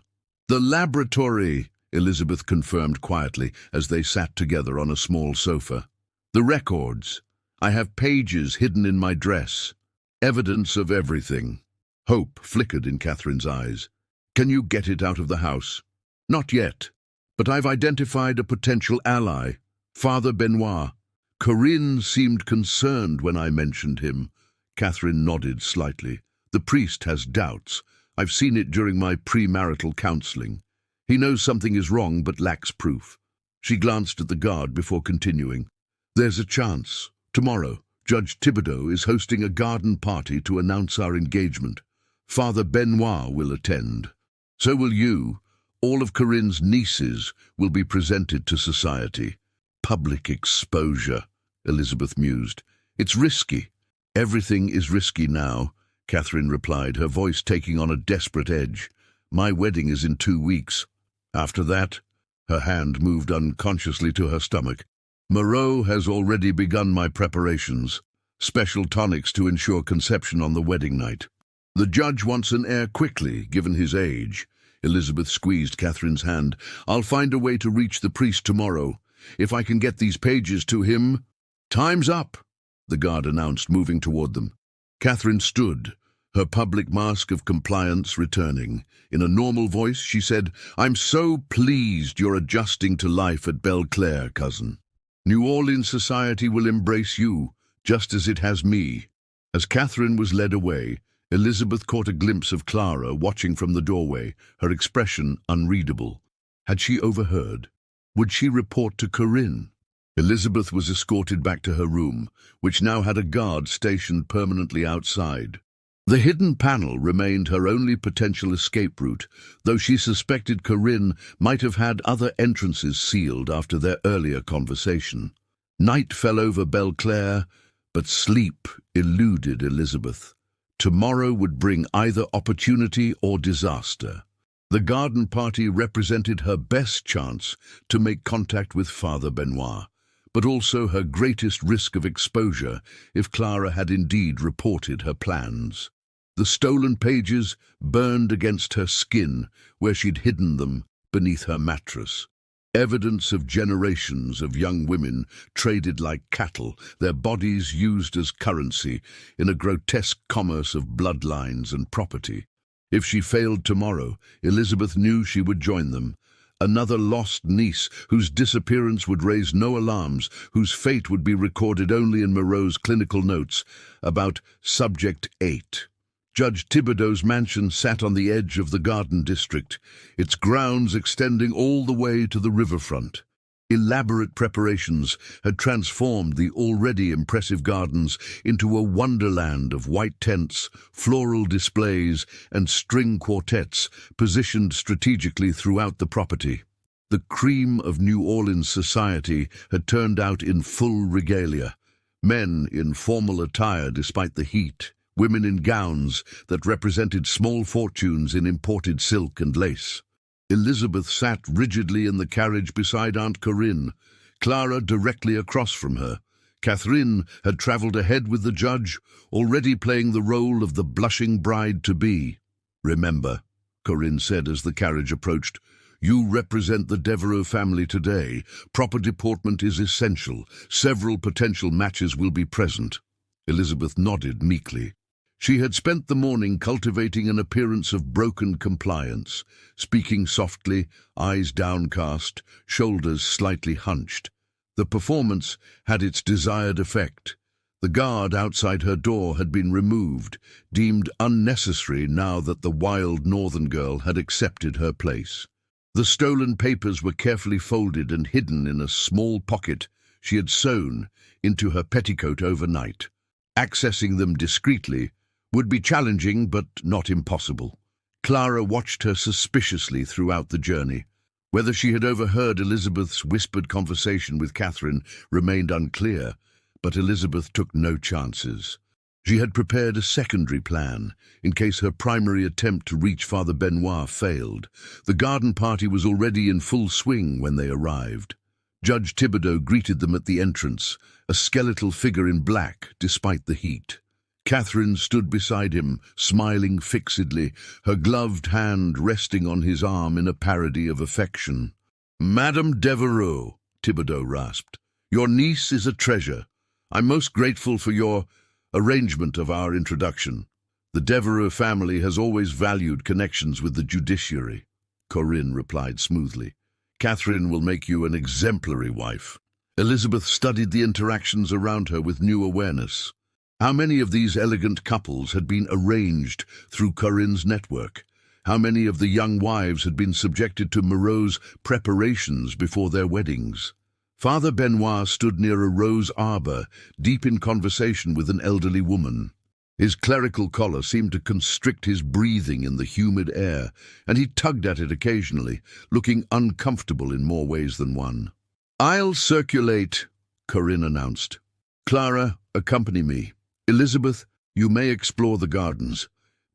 The laboratory, Elizabeth confirmed quietly as they sat together on a small sofa. The records. I have pages hidden in my dress. Evidence of everything. Hope flickered in Catherine's eyes. Can you get it out of the house? Not yet, but I've identified a potential ally, Father Benoit. Corinne seemed concerned when I mentioned him. Catherine nodded slightly. The priest has doubts. I've seen it during my premarital counseling. He knows something is wrong but lacks proof. She glanced at the guard before continuing. There's a chance. Tomorrow, Judge Thibodeau is hosting a garden party to announce our engagement. Father Benoit will attend. So will you. All of Corinne's nieces will be presented to society. Public exposure, Elizabeth mused. It's risky. Everything is risky now, Catherine replied, her voice taking on a desperate edge. My wedding is in 2 weeks. After that, her hand moved unconsciously to her stomach. Moreau has already begun my preparations. Special tonics to ensure conception on the wedding night. The judge wants an heir quickly, given his age. Elizabeth squeezed Catherine's hand. I'll find a way to reach the priest tomorrow. If I can get these pages to him... Time's up, the guard announced, moving toward them. Catherine stood, her public mask of compliance returning. In a normal voice, she said, I'm so pleased you're adjusting to life at Belclair, cousin. New Orleans society will embrace you, just as it has me. As Catherine was led away, Elizabeth caught a glimpse of Clara watching from the doorway, her expression unreadable. Had she overheard? Would she report to Corinne? Elizabeth was escorted back to her room, which now had a guard stationed permanently outside. The hidden panel remained her only potential escape route, though she suspected Corinne might have had other entrances sealed after their earlier conversation. Night fell over Belclair, but sleep eluded Elizabeth. Tomorrow would bring either opportunity or disaster. The garden party represented her best chance to make contact with Father Benoit, but also her greatest risk of exposure if Clara had indeed reported her plans. The stolen pages burned against her skin where she'd hidden them beneath her mattress. Evidence of generations of young women traded like cattle, their bodies used as currency in a grotesque commerce of bloodlines and property. If she failed tomorrow, Elizabeth knew she would join them. Another lost niece whose disappearance would raise no alarms, whose fate would be recorded only in Moreau's clinical notes about Subject 8. Judge Thibodeau's mansion sat on the edge of the garden district, its grounds extending all the way to the riverfront. Elaborate preparations had transformed the already impressive gardens into a wonderland of white tents, floral displays, and string quartets positioned strategically throughout the property. The cream of New Orleans society had turned out in full regalia. Men in formal attire despite the heat, women in gowns that represented small fortunes in imported silk and lace. Elizabeth sat rigidly in the carriage beside Aunt Corinne, Clara directly across from her. Catherine had travelled ahead with the judge, already playing the role of the blushing bride-to-be. "Remember," Corinne said as the carriage approached, "you represent the Devereux family today. Proper deportment is essential. Several potential matches will be present." Elizabeth nodded meekly. She had spent the morning cultivating an appearance of broken compliance, speaking softly, eyes downcast, shoulders slightly hunched. The performance had its desired effect. The guard outside her door had been removed, deemed unnecessary now that the wild northern girl had accepted her place. The stolen papers were carefully folded and hidden in a small pocket she had sewn into her petticoat overnight. Accessing them discreetly would be challenging but not impossible. Clara watched her suspiciously throughout the journey. Whether she had overheard Elizabeth's whispered conversation with Catherine remained unclear, but Elizabeth took no chances. She had prepared a secondary plan in case her primary attempt to reach Father Benoit failed. The garden party was already in full swing when they arrived. Judge Thibodeau greeted them at the entrance, a skeletal figure in black despite the heat. Catherine stood beside him, smiling fixedly, her gloved hand resting on his arm in a parody of affection. "Madame Devereux," Thibodeau rasped, "your niece is a treasure. I'm most grateful for your arrangement of our introduction. The Devereux family has always valued connections with the judiciary," Corinne replied smoothly. "Catherine will make you an exemplary wife." Elizabeth studied the interactions around her with new awareness. How many of these elegant couples had been arranged through Corinne's network? How many of the young wives had been subjected to morose preparations before their weddings? Father Benoit stood near a rose arbor, deep in conversation with an elderly woman. His clerical collar seemed to constrict his breathing in the humid air, and he tugged at it occasionally, looking uncomfortable in more ways than one. "I'll circulate," Corinne announced. "Clara, accompany me. Elizabeth, you may explore the gardens.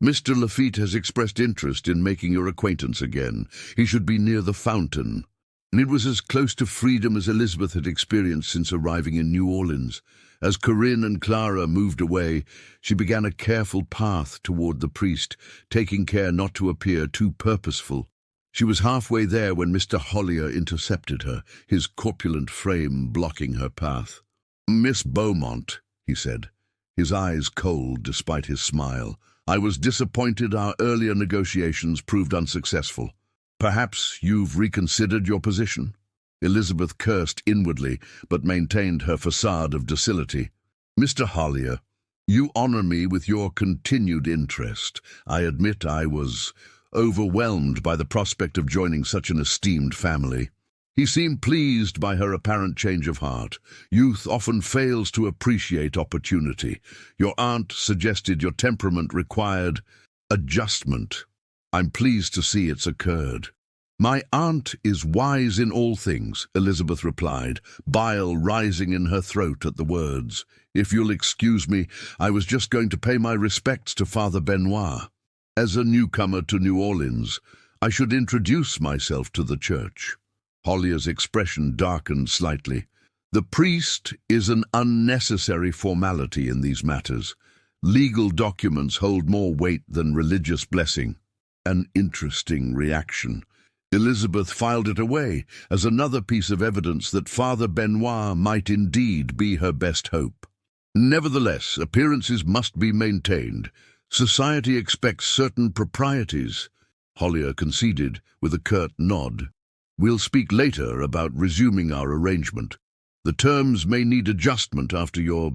Mr. Lafitte has expressed interest in making your acquaintance again. He should be near the fountain." And it was as close to freedom as Elizabeth had experienced since arriving in New Orleans. As Corinne and Clara moved away, she began a careful path toward the priest, taking care not to appear too purposeful. She was halfway there when Mr. Hollier intercepted her, his corpulent frame blocking her path. "Miss Beaumont," he said, his eyes cold despite his smile, "I was disappointed our earlier negotiations proved unsuccessful. Perhaps you've reconsidered your position?" Elizabeth cursed inwardly, but maintained her facade of docility. "Mr. Hollier, you honor me with your continued interest. I admit I was overwhelmed by the prospect of joining such an esteemed family." He seemed pleased by her apparent change of heart. "Youth often fails to appreciate opportunity. Your aunt suggested your temperament required adjustment. I'm pleased to see it's occurred." "My aunt is wise in all things," Elizabeth replied, bile rising in her throat at the words. "If you'll excuse me, I was just going to pay my respects to Father Benoit. As a newcomer to New Orleans, I should introduce myself to the church." Hollier's expression darkened slightly. "The priest is an unnecessary formality in these matters. Legal documents hold more weight than religious blessing." An interesting reaction. Elizabeth filed it away as another piece of evidence that Father Benoit might indeed be her best hope. "Nevertheless, appearances must be maintained. Society expects certain proprieties," Hollier conceded with a curt nod. "We'll speak later about resuming our arrangement. The terms may need adjustment after your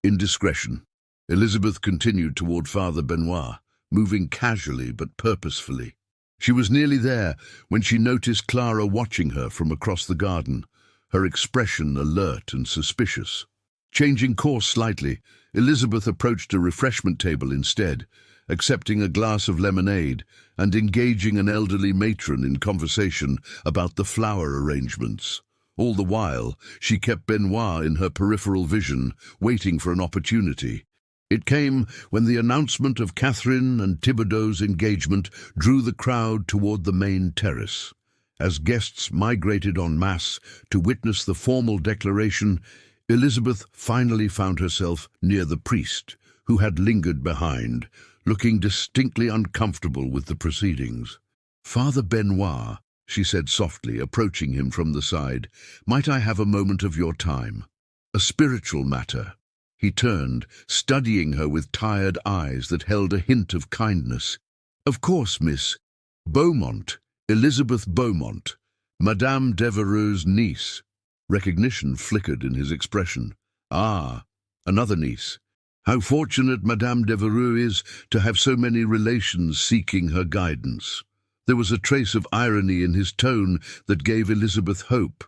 indiscretion." Elizabeth continued toward Father Benoit, moving casually but purposefully. She was nearly there when she noticed Clara watching her from across the garden, her expression alert and suspicious. Changing course slightly, Elizabeth approached a refreshment table instead, accepting a glass of lemonade and engaging an elderly matron in conversation about the flower arrangements. All the while, she kept Benoit in her peripheral vision, waiting for an opportunity. It came when the announcement of Catherine and Thibaudot's engagement drew the crowd toward the main terrace. As guests migrated en masse to witness the formal declaration, Elizabeth finally found herself near the priest, who had lingered behind, looking distinctly uncomfortable with the proceedings. "Father Benoit," she said softly, approaching him from the side, "might I have a moment of your time? A spiritual matter." He turned, studying her with tired eyes that held a hint of kindness. "Of course, Miss Beaumont, Elizabeth Beaumont, Madame Devereux's niece." Recognition flickered in his expression. "Ah, another niece. How fortunate Madame Devereux is to have so many relations seeking her guidance." There was a trace of irony in his tone that gave Elizabeth hope.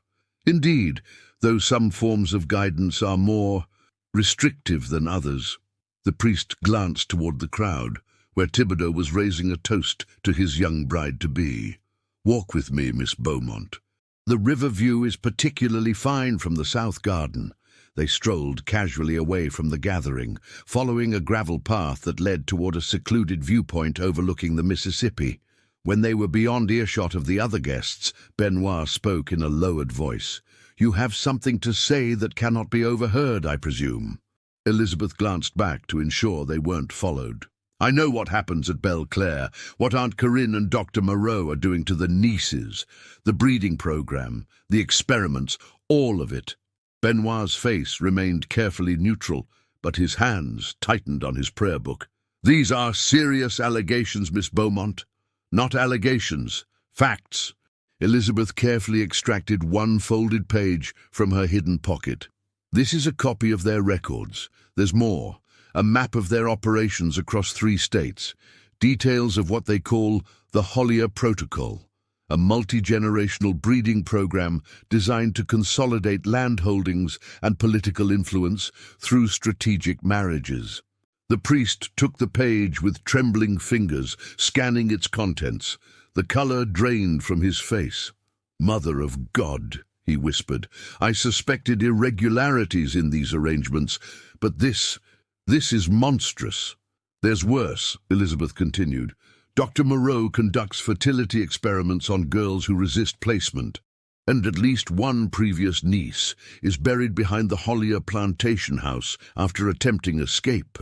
Indeed, though some forms of guidance are more restrictive than others. The priest glanced toward the crowd, where Thibaudot was raising a toast to his young bride-to-be. "Walk with me, Miss Beaumont. The river view is particularly fine from the south garden." They strolled casually away from the gathering, following a gravel path that led toward a secluded viewpoint overlooking the Mississippi. When they were beyond earshot of the other guests, Benoit spoke in a lowered voice. "You have something to say that cannot be overheard, I presume." Elizabeth glanced back to ensure they weren't followed. "I know what happens at Belclair, what Aunt Corinne and Dr. Moreau are doing to the nieces, the breeding program, the experiments, all of it." Benoit's face remained carefully neutral, but his hands tightened on his prayer book. "These are serious allegations, Miss Beaumont. Not allegations, facts." Elizabeth carefully extracted one folded page from her hidden pocket. "This is a copy of their records. There's more. A map of their operations across 3 states. Details of what they call the Hollier Protocol, a multi-generational breeding program designed to consolidate land holdings and political influence through strategic marriages." The priest took the page with trembling fingers, scanning its contents. The color drained from his face. "Mother of God," he whispered, "I suspected irregularities in these arrangements, but this is monstrous." "There's worse," Elizabeth continued. "Dr. Moreau conducts fertility experiments on girls who resist placement, and at least one previous niece is buried behind the Hollier plantation house after attempting escape."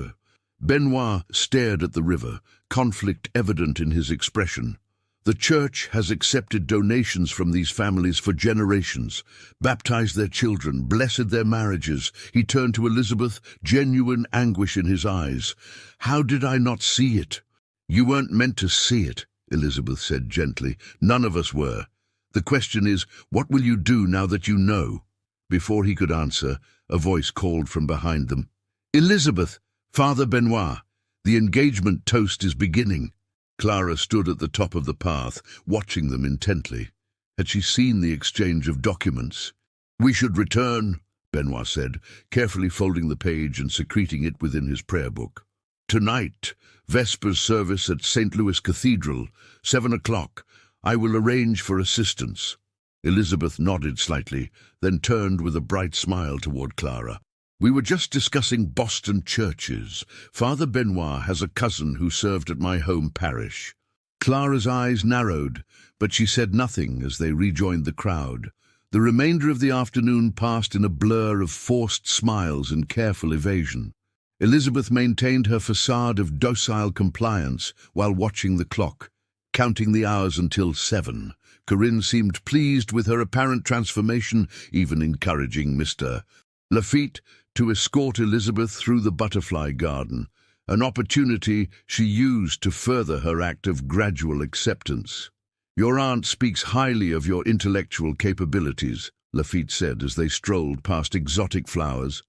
Benoit stared at the river, conflict evident in his expression. "The church has accepted donations from these families for generations, baptized their children, blessed their marriages." He turned to Elizabeth, genuine anguish in his eyes. "How did I not see it?" "You weren't meant to see it," Elizabeth said gently. "None of us were. The question is, what will you do now that you know?" Before he could answer, a voice called from behind them. "Elizabeth! Father Benoit! The engagement toast is beginning." Clara stood at the top of the path, watching them intently. Had she seen the exchange of documents? "We should return," Benoit said, carefully folding the page and secreting it within his prayer book. "Tonight, Vespers service at St. Louis Cathedral, 7 o'clock. I will arrange for assistance." Elizabeth nodded slightly, then turned with a bright smile toward Clara. "We were just discussing Boston churches. Father Benoit has a cousin who served at my home parish." Clara's eyes narrowed, but she said nothing as they rejoined the crowd. The remainder of the afternoon passed in a blur of forced smiles and careful evasion. Elizabeth maintained her facade of docile compliance while watching the clock, counting the hours until 7. Corinne seemed pleased with her apparent transformation, even encouraging Mr. Lafitte to escort Elizabeth through the butterfly garden, an opportunity she used to further her act of gradual acceptance. "Your aunt speaks highly of your intellectual capabilities," Lafitte said as they strolled past exotic flowers.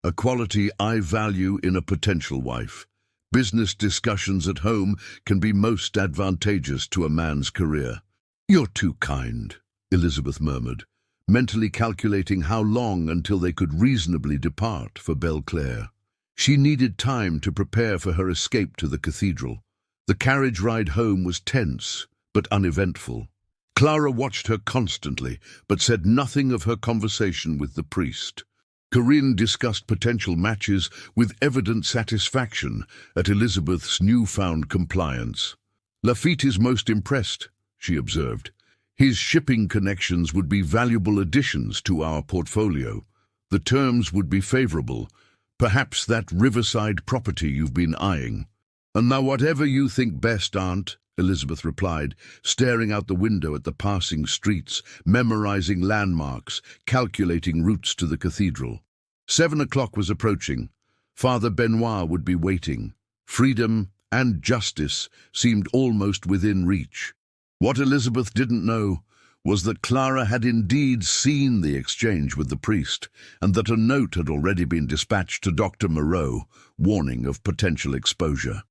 a quality I value in a potential wife. Business discussions at home can be most advantageous to a man's career. You're too kind, Elizabeth murmured, mentally calculating how long until they could reasonably depart for Belclare. She needed time to prepare for her escape to the cathedral. The carriage ride home was tense, but uneventful. Clara watched her constantly, but said nothing of her conversation with the priest. Corinne discussed potential matches with evident satisfaction at Elizabeth's newfound compliance. Lafitte is most impressed, she observed. His shipping connections would be valuable additions to our portfolio. The terms would be favorable. Perhaps that riverside property you've been eyeing. And now whatever you think best, Aunt, Elizabeth replied, staring out the window at the passing streets, memorizing landmarks, calculating routes to the cathedral. 7 o'clock was approaching. Father Benoit would be waiting. Freedom and justice seemed almost within reach. What Elizabeth didn't know was that Clara had indeed seen the exchange with the priest, and that a note had already been dispatched to Dr. Moreau, warning of potential exposure.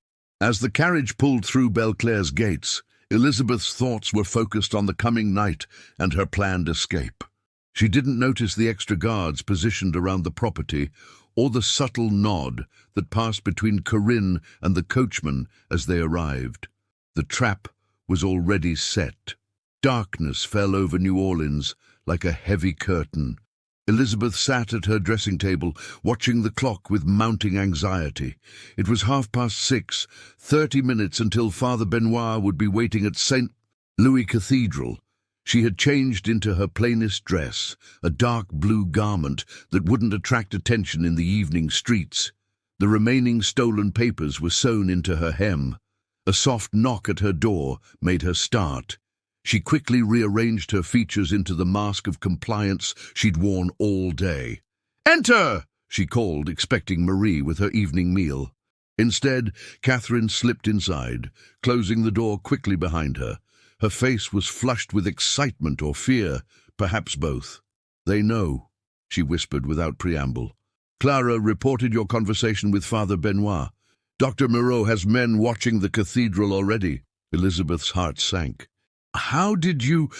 As the carriage pulled through Belclare's gates, Elizabeth's thoughts were focused on the coming night and her planned escape. She didn't notice the extra guards positioned around the property or the subtle nod that passed between Corinne and the coachman as they arrived. The trap was already set. Darkness fell over New Orleans like a heavy curtain. Elizabeth sat at her dressing table, watching the clock with mounting anxiety. It was 6:30, 30 minutes until Father Benoit would be waiting at St. Louis Cathedral. She had changed into her plainest dress, a dark blue garment that wouldn't attract attention in the evening streets. The remaining stolen papers were sewn into her hem. A soft knock at her door made her start. She quickly rearranged her features into the mask of compliance she'd worn all day. "Enter!" she called, expecting Marie with her evening meal. Instead, Catherine slipped inside, closing the door quickly behind her. Her face was flushed with excitement or fear, perhaps both. "They know," she whispered without preamble. "Clara reported your conversation with Father Benoit. Dr. Moreau has men watching the cathedral already." Elizabeth's heart sank. "How did you—"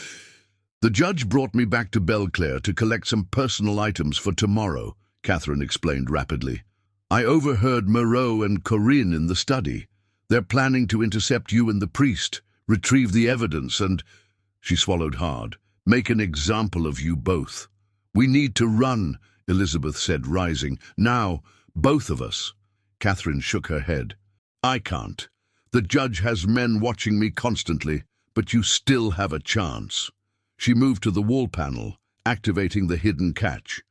"The judge brought me back to Belclare to collect some personal items for tomorrow," Catherine explained rapidly. "I overheard Moreau and Corinne in the study. They're planning to intercept you and the priest, retrieve the evidence and—" She swallowed hard. "Make an example of you both." "We need to run," Elizabeth said, rising. "Now, both of us." Catherine shook her head. "I can't. The judge has men watching me constantly. But you still have a chance." She moved to the wall panel, activating the hidden catch.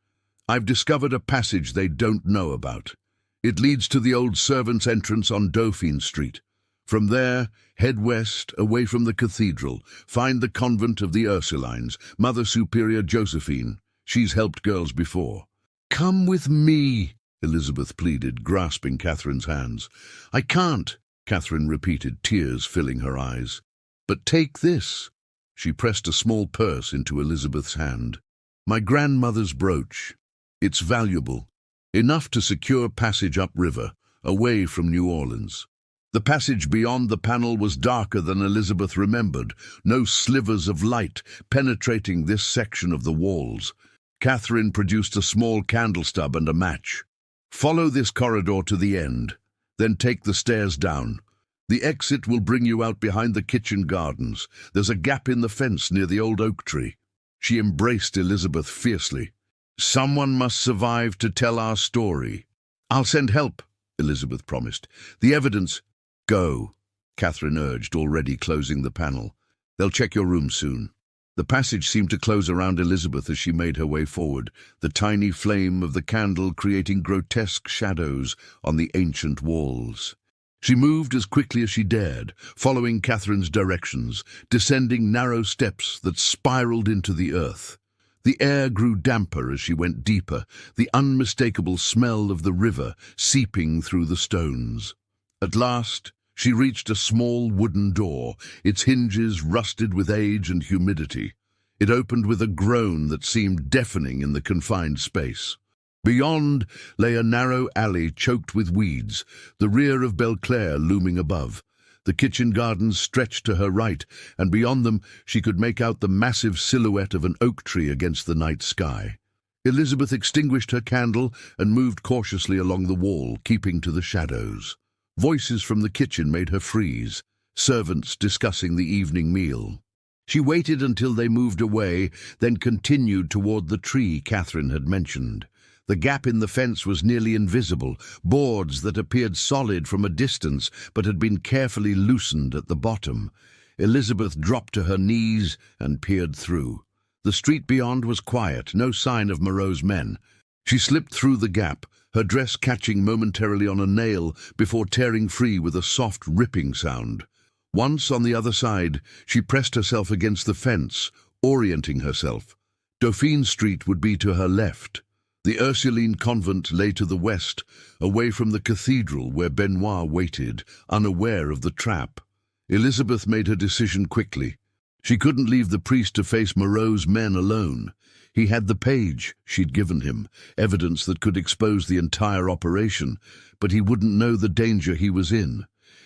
"I've discovered a passage they don't know about. It leads to the old servants' entrance on Dauphine Street. From there, head west, away from the cathedral. Find the convent of the Ursulines, Mother Superior Josephine. She's helped girls before." "Come with me," Elizabeth pleaded, grasping Catherine's hands. "I can't," Catherine repeated, tears filling her eyes. "But take this." She pressed a small purse into Elizabeth's hand. "My grandmother's brooch. It's valuable, enough to secure passage upriver, away from New Orleans." The passage beyond the panel was darker than Elizabeth remembered, no slivers of light penetrating this section of the walls. Catherine produced a small candle stub and a match. "Follow this corridor to the end, then take the stairs down. The exit will bring you out behind the kitchen gardens. There's a gap in the fence near the old oak tree." She embraced Elizabeth fiercely. "Someone must survive to tell our story." "I'll send help," Elizabeth promised. "The evidence—" "Go," Catherine urged, already closing the panel. "They'll check your room soon." The passage seemed to close around Elizabeth as she made her way forward, the tiny flame of the candle creating grotesque shadows on the ancient walls. She moved as quickly as she dared, following Catherine's directions, descending narrow steps that spiraled into the earth. The air grew damper as she went deeper, the unmistakable smell of the river seeping through the stones. At last, she reached a small wooden door, its hinges rusted with age and humidity. It opened with a groan that seemed deafening in the confined space. Beyond lay a narrow alley choked with weeds, the rear of Belclaire looming above. The kitchen gardens stretched to her right, and beyond them she could make out the massive silhouette of an oak tree against the night sky. Elizabeth extinguished her candle and moved cautiously along the wall, keeping to the shadows. Voices from the kitchen made her freeze, servants discussing the evening meal. She waited until they moved away, then continued toward the tree Catherine had mentioned. The gap in the fence was nearly invisible, boards that appeared solid from a distance but had been carefully loosened at the bottom. Elizabeth dropped to her knees and peered through. The street beyond was quiet, no sign of Moreau's men. She slipped through the gap, her dress catching momentarily on a nail before tearing free with a soft ripping sound. Once on the other side, she pressed herself against the fence, orienting herself. Dauphine Street would be to her left. The Ursuline convent lay to the west, away from the cathedral where Benoit waited, unaware of the trap. Elizabeth made her decision quickly. She couldn't leave the priest to face Moreau's men alone. He had the page she'd given him, evidence that could expose the entire operation, but he wouldn't know the danger he was in.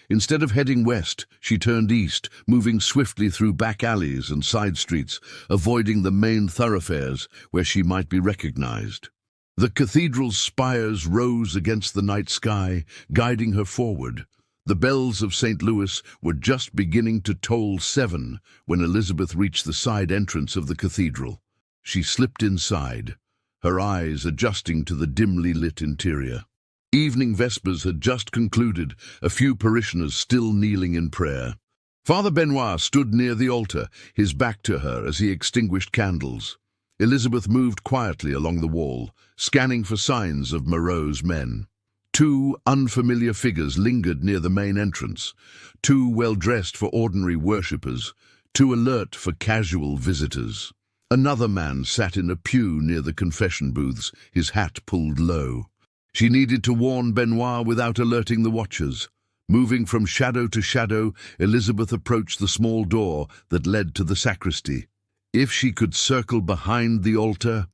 Instead of heading west, she turned east, moving swiftly through back alleys and side streets, avoiding the main thoroughfares where she might be recognized. The cathedral's spires rose against the night sky, guiding her forward. The bells of St. Louis were just beginning to toll 7 when Elizabeth reached the side entrance of the cathedral. She slipped inside, her eyes adjusting to the dimly lit interior. Evening vespers had just concluded, a few parishioners still kneeling in prayer. Father Benoit stood near the altar, his back to her as he extinguished candles. Elizabeth moved quietly along the wall, scanning for signs of Moreau's men. 2 unfamiliar figures lingered near the main entrance, too well-dressed for ordinary worshippers, too alert for casual visitors. Another man sat in a pew near the confession booths, his hat pulled low. She needed to warn Benoit without alerting the watchers. Moving from shadow to shadow, Elizabeth approached the small door that led to the sacristy. If she could circle behind the altar,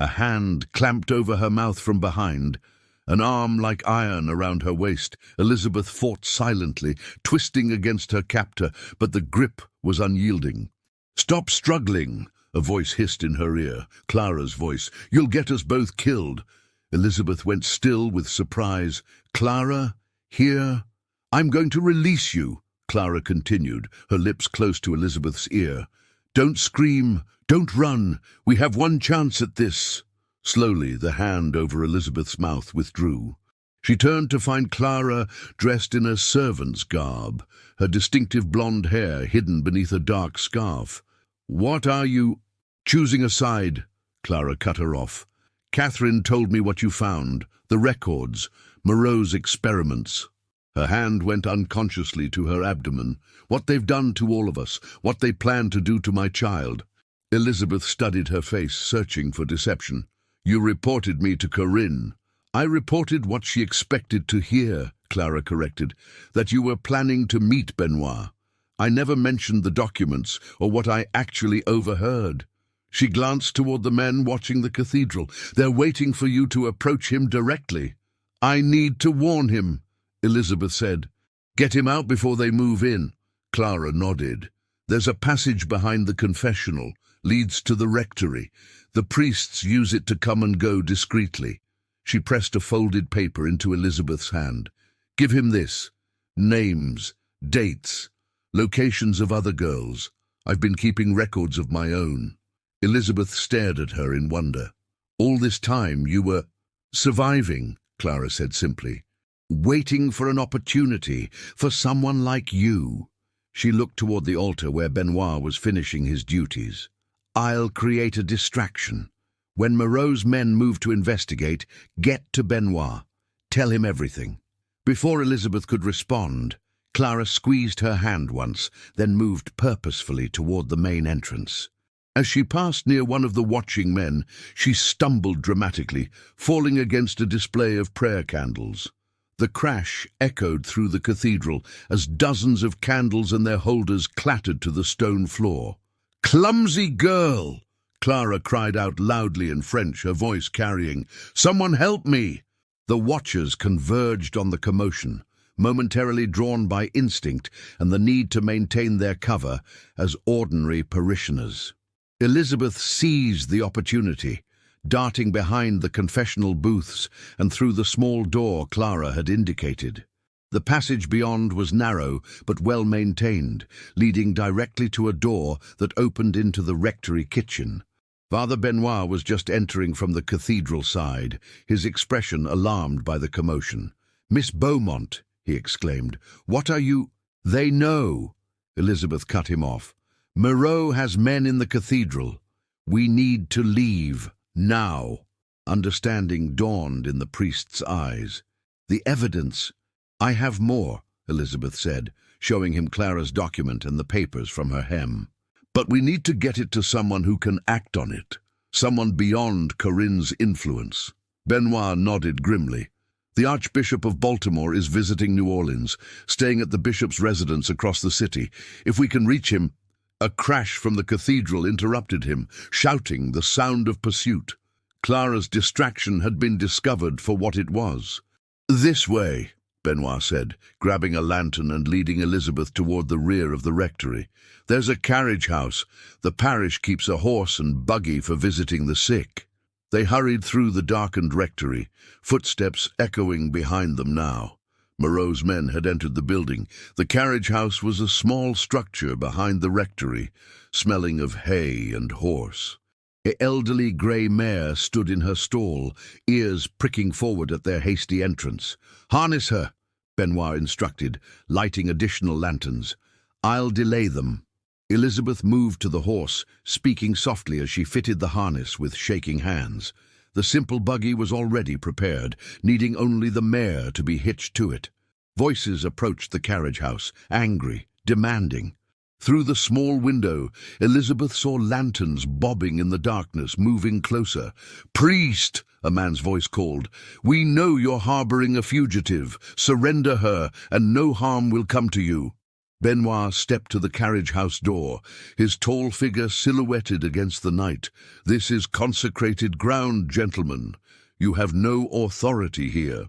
a hand clamped over her mouth from behind, an arm like iron around her waist, Elizabeth fought silently, twisting against her captor, but the grip was unyielding. "Stop struggling," a voice hissed in her ear, Clara's voice. "You'll get us both killed." Elizabeth went still with surprise. "Clara? Here? I'm going to release you," Clara continued, her lips close to Elizabeth's ear. "Don't scream, don't run, we have one chance at this." Slowly, the hand over Elizabeth's mouth withdrew. She turned to find Clara dressed in a servant's garb, her distinctive blonde hair hidden beneath a dark scarf. "What are you—" "Choosing a side," Clara cut her off. "Catherine told me what you found, the records, Moreau's experiments." Her hand went unconsciously to her abdomen. "What they've done to all of us, what they plan to do to my child." Elizabeth studied her face, searching for deception. "You reported me to Corinne." "I reported what she expected to hear," Clara corrected, "that you were planning to meet Benoit. I never mentioned the documents or what I actually overheard." She glanced toward the men watching the cathedral. "They're waiting for you to approach him directly." "I need to warn him," Elizabeth said. "Get him out before they move in." Clara nodded. "There's a passage behind the confessional, leads to the rectory. The priests use it to come and go discreetly." She pressed a folded paper into Elizabeth's hand. "Give him this. Names, dates, locations of other girls. I've been keeping records of my own." Elizabeth stared at her in wonder. "All this time you were—" "Surviving," Clara said simply. "Waiting for an opportunity, for someone like you." She looked toward the altar where Benoit was finishing his duties. "I'll create a distraction. When Moreau's men move to investigate, get to Benoit. Tell him everything." Before Elizabeth could respond, Clara squeezed her hand once, then moved purposefully toward the main entrance. As she passed near one of the watching men, she stumbled dramatically, falling against a display of prayer candles. The crash echoed through the cathedral as dozens of candles and their holders clattered to the stone floor. "Clumsy girl!" Clara cried out loudly in French, her voice carrying, "Someone help me!" The watchers converged on the commotion, momentarily drawn by instinct and the need to maintain their cover as ordinary parishioners. Elizabeth seized the opportunity, darting behind the confessional booths and through the small door Clara had indicated. The passage beyond was narrow but well maintained, leading directly to a door that opened into the rectory kitchen. Father Benoit was just entering from the cathedral side, his expression alarmed by the commotion. "Miss Beaumont," he exclaimed, "what are you—" "They know," Elizabeth cut him off. "Moreau has men in the cathedral. We need to leave, now." Understanding dawned in the priest's eyes. "The evidence—" "I have more," Elizabeth said, showing him Clara's document and the papers from her hem. "But we need to get it to someone who can act on it, someone beyond Corinne's influence." Benoit nodded grimly. "The Archbishop of Baltimore is visiting New Orleans, staying at the bishop's residence across the city. If we can reach him—" A crash from the cathedral interrupted him, shouting the sound of pursuit. Clara's distraction had been discovered for what it was. "This way," Benoit said, grabbing a lantern and leading Elizabeth toward the rear of the rectory. "There's a carriage house. The parish keeps a horse and buggy for visiting the sick." They hurried through the darkened rectory, footsteps echoing behind them now. Moreau's men had entered the building. The carriage house was a small structure behind the rectory, smelling of hay and horse. An elderly grey mare stood in her stall, ears pricking forward at their hasty entrance. "Harness her," Benoit instructed, lighting additional lanterns. "I'll delay them." Elizabeth moved to the horse, speaking softly as she fitted the harness with shaking hands. The simple buggy was already prepared, needing only the mare to be hitched to it. Voices approached the carriage house, angry, demanding. Through the small window, Elizabeth saw lanterns bobbing in the darkness, moving closer. "Priest," a man's voice called, "we know you're harboring a fugitive. Surrender her, and no harm will come to you." Benoit stepped to the carriage house door, his tall figure silhouetted against the night. "This is consecrated ground, gentlemen. You have no authority here."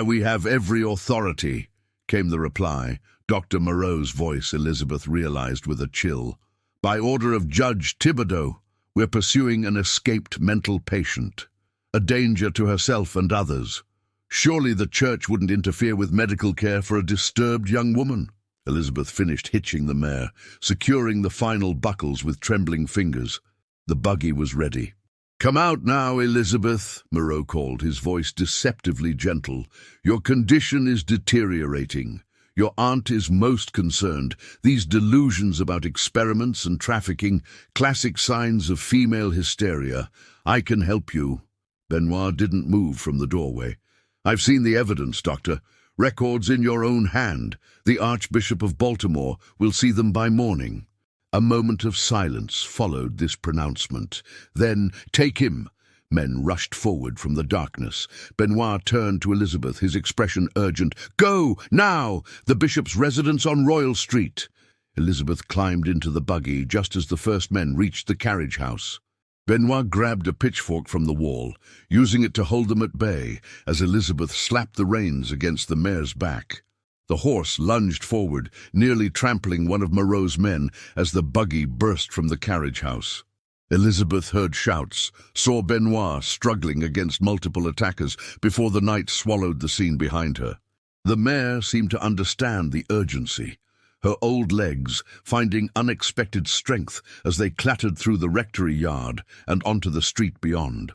"We have every authority," came the reply. Dr. Moreau's voice, Elizabeth realized with a chill. "By order of Judge Thibodeau, we're pursuing an escaped mental patient, a danger to herself and others. Surely the church wouldn't interfere with medical care for a disturbed young woman." Elizabeth finished hitching the mare, securing the final buckles with trembling fingers. The buggy was ready. "Come out now, Elizabeth," Moreau called, his voice deceptively gentle. "Your condition is deteriorating. Your aunt is most concerned. These delusions about experiments and trafficking, classic signs of female hysteria. I can help you." Benoit didn't move from the doorway. "I've seen the evidence, Doctor. Records in your own hand. The Archbishop of Baltimore will see them by morning." A moment of silence followed this pronouncement. Then, "Take him." Men rushed forward from the darkness. Benoit turned to Elizabeth, his expression urgent. "Go, now! The bishop's residence on Royal Street." Elizabeth climbed into the buggy just as the first men reached the carriage house. Benoit grabbed a pitchfork from the wall, using it to hold them at bay as Elizabeth slapped the reins against the mare's back. The horse lunged forward, nearly trampling one of Moreau's men as the buggy burst from the carriage house. Elizabeth heard shouts, saw Benoit struggling against multiple attackers before the night swallowed the scene behind her. The mare seemed to understand the urgency, her old legs finding unexpected strength as they clattered through the rectory yard and onto the street beyond.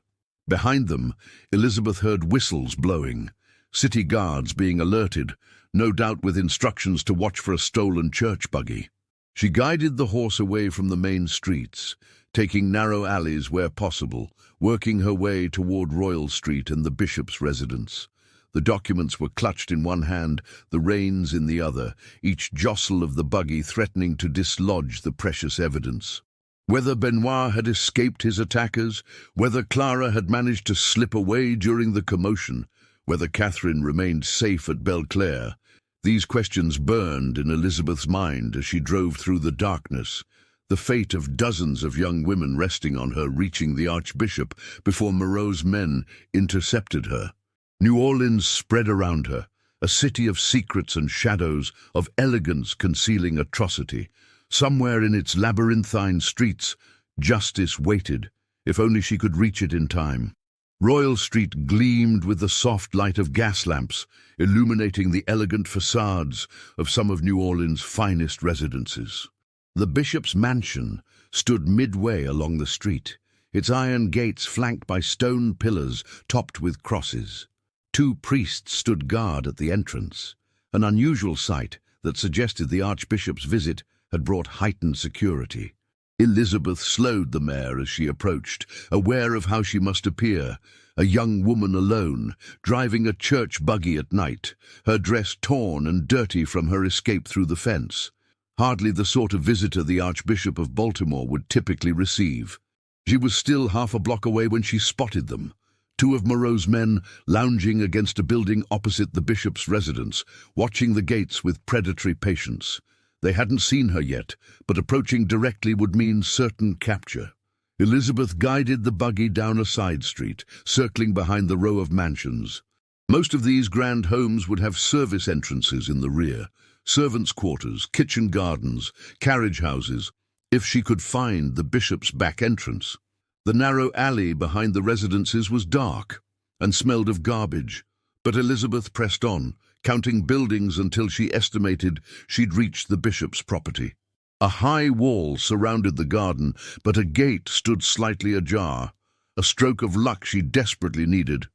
Behind them, Elizabeth heard whistles blowing, city guards being alerted, no doubt with instructions to watch for a stolen church buggy. She guided the horse away from the main streets, taking narrow alleys where possible, working her way toward Royal Street and the bishop's residence. The documents were clutched in one hand, the reins in the other, each jostle of the buggy threatening to dislodge the precious evidence. Whether Benoit had escaped his attackers, whether Clara had managed to slip away during the commotion, whether Catherine remained safe at Belclair, these questions burned in Elizabeth's mind as she drove through the darkness, the fate of dozens of young women resting on her reaching the archbishop before Moreau's men intercepted her. New Orleans spread around her, a city of secrets and shadows, of elegance concealing atrocity. Somewhere in its labyrinthine streets, justice waited, if only she could reach it in time. Royal Street gleamed with the soft light of gas lamps, illuminating the elegant facades of some of New Orleans' finest residences. The bishop's mansion stood midway along the street, its iron gates flanked by stone pillars topped with crosses. 2 priests stood guard at the entrance, an unusual sight that suggested the archbishop's visit had brought heightened security. Elizabeth slowed the mare as she approached, aware of how she must appear, a young woman alone, driving a church buggy at night, her dress torn and dirty from her escape through the fence. Hardly the sort of visitor the Archbishop of Baltimore would typically receive. She was still half a block away when she spotted them. 2 of Moreau's men lounging against a building opposite the bishop's residence, watching the gates with predatory patience. They hadn't seen her yet, but approaching directly would mean certain capture. Elizabeth guided the buggy down a side street, circling behind the row of mansions. Most of these grand homes would have service entrances in the rear, servants' quarters, kitchen gardens, carriage houses, if she could find the bishop's back entrance. The narrow alley behind the residences was dark and smelled of garbage, but Elizabeth pressed on, counting buildings until she estimated she'd reached the bishop's property. A high wall surrounded the garden, but a gate stood slightly ajar, a stroke of luck she desperately needed.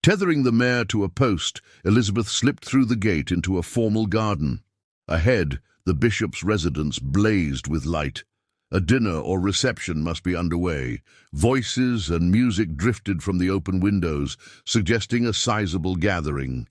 Tethering the mare to a post, Elizabeth slipped through the gate into a formal garden. Ahead, the bishop's residence blazed with light. A dinner or reception must be underway. Voices and music drifted from the open windows, suggesting a sizable gathering.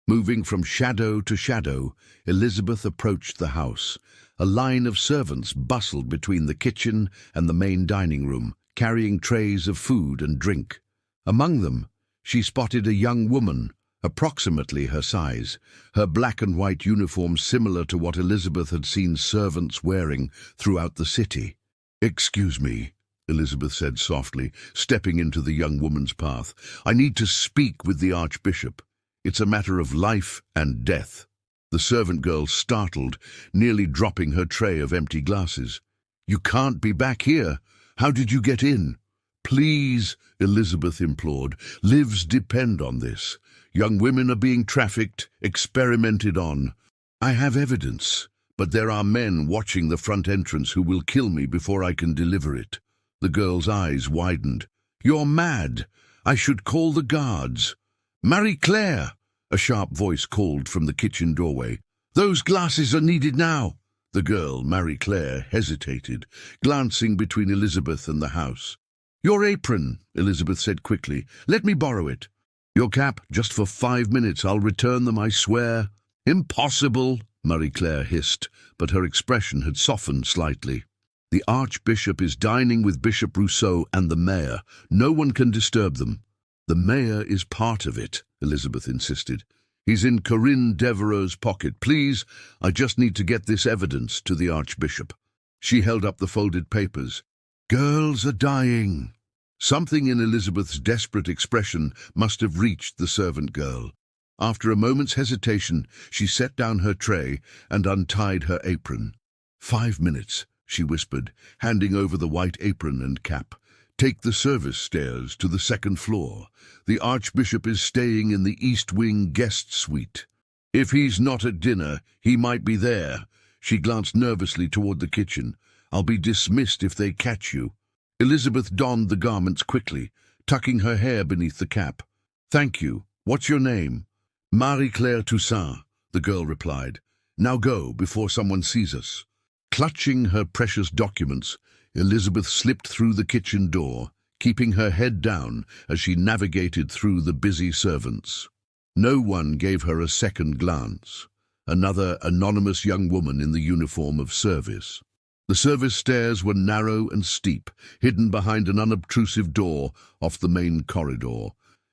Moving from shadow to shadow, Elizabeth approached the house. A line of servants bustled between the kitchen and the main dining room, carrying trays of food and drink. Among them, she spotted a young woman, approximately her size, her black and white uniform similar to what Elizabeth had seen servants wearing throughout the city. "Excuse me," Elizabeth said softly, stepping into the young woman's path. "I need to speak with the Archbishop. It's a matter of life and death." The servant girl startled, nearly dropping her tray of empty glasses. "You can't be back here. How did you get in?" "Please," Elizabeth implored. "Lives depend on this. Young women are being trafficked, experimented on. I have evidence, but there are men watching the front entrance who will kill me before I can deliver it." The girl's eyes widened. "You're mad. I should call the guards." "Marie-Claire!" a sharp voice called from the kitchen doorway. "Those glasses are needed now." The girl, Marie-Claire, hesitated, glancing between Elizabeth and the house. "Your apron," Elizabeth said quickly. "Let me borrow it." "Your cap, just for 5 minutes. I'll return them, I swear." "Impossible," Marie-Claire hissed, but her expression had softened slightly. "The Archbishop is dining with Bishop Rousseau and the mayor. No one can disturb them." "The mayor is part of it," Elizabeth insisted. "He's in Corinne Devereux's pocket. Please, I just need to get this evidence to the Archbishop." She held up the folded papers. "Girls are dying." Something in Elizabeth's desperate expression must have reached the servant girl. After a moment's hesitation, she set down her tray and untied her apron. "5 minutes," she whispered, handing over the white apron and cap. "Take the service stairs to the 2nd floor. The Archbishop is staying in the East Wing guest suite. If he's not at dinner, he might be there." She glanced nervously toward the kitchen. "I'll be dismissed if they catch you." Elizabeth donned the garments quickly, tucking her hair beneath the cap. "Thank you. What's your name?" "Marie-Claire Toussaint," the girl replied. "Now go, before someone sees us." Clutching her precious documents, Elizabeth slipped through the kitchen door, keeping her head down as she navigated through the busy servants. No one gave her a second glance. Another anonymous young woman in the uniform of service. The service stairs were narrow and steep, hidden behind an unobtrusive door off the main corridor.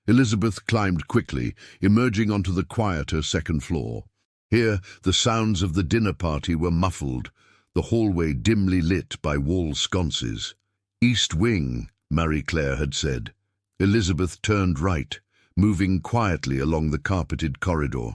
Elizabeth climbed quickly, emerging onto the quieter 2nd floor. Here, the sounds of the dinner party were muffled. the hallway dimly lit by wall sconces. "East wing," Marie Claire had said. Elizabeth turned right, moving quietly along the carpeted corridor.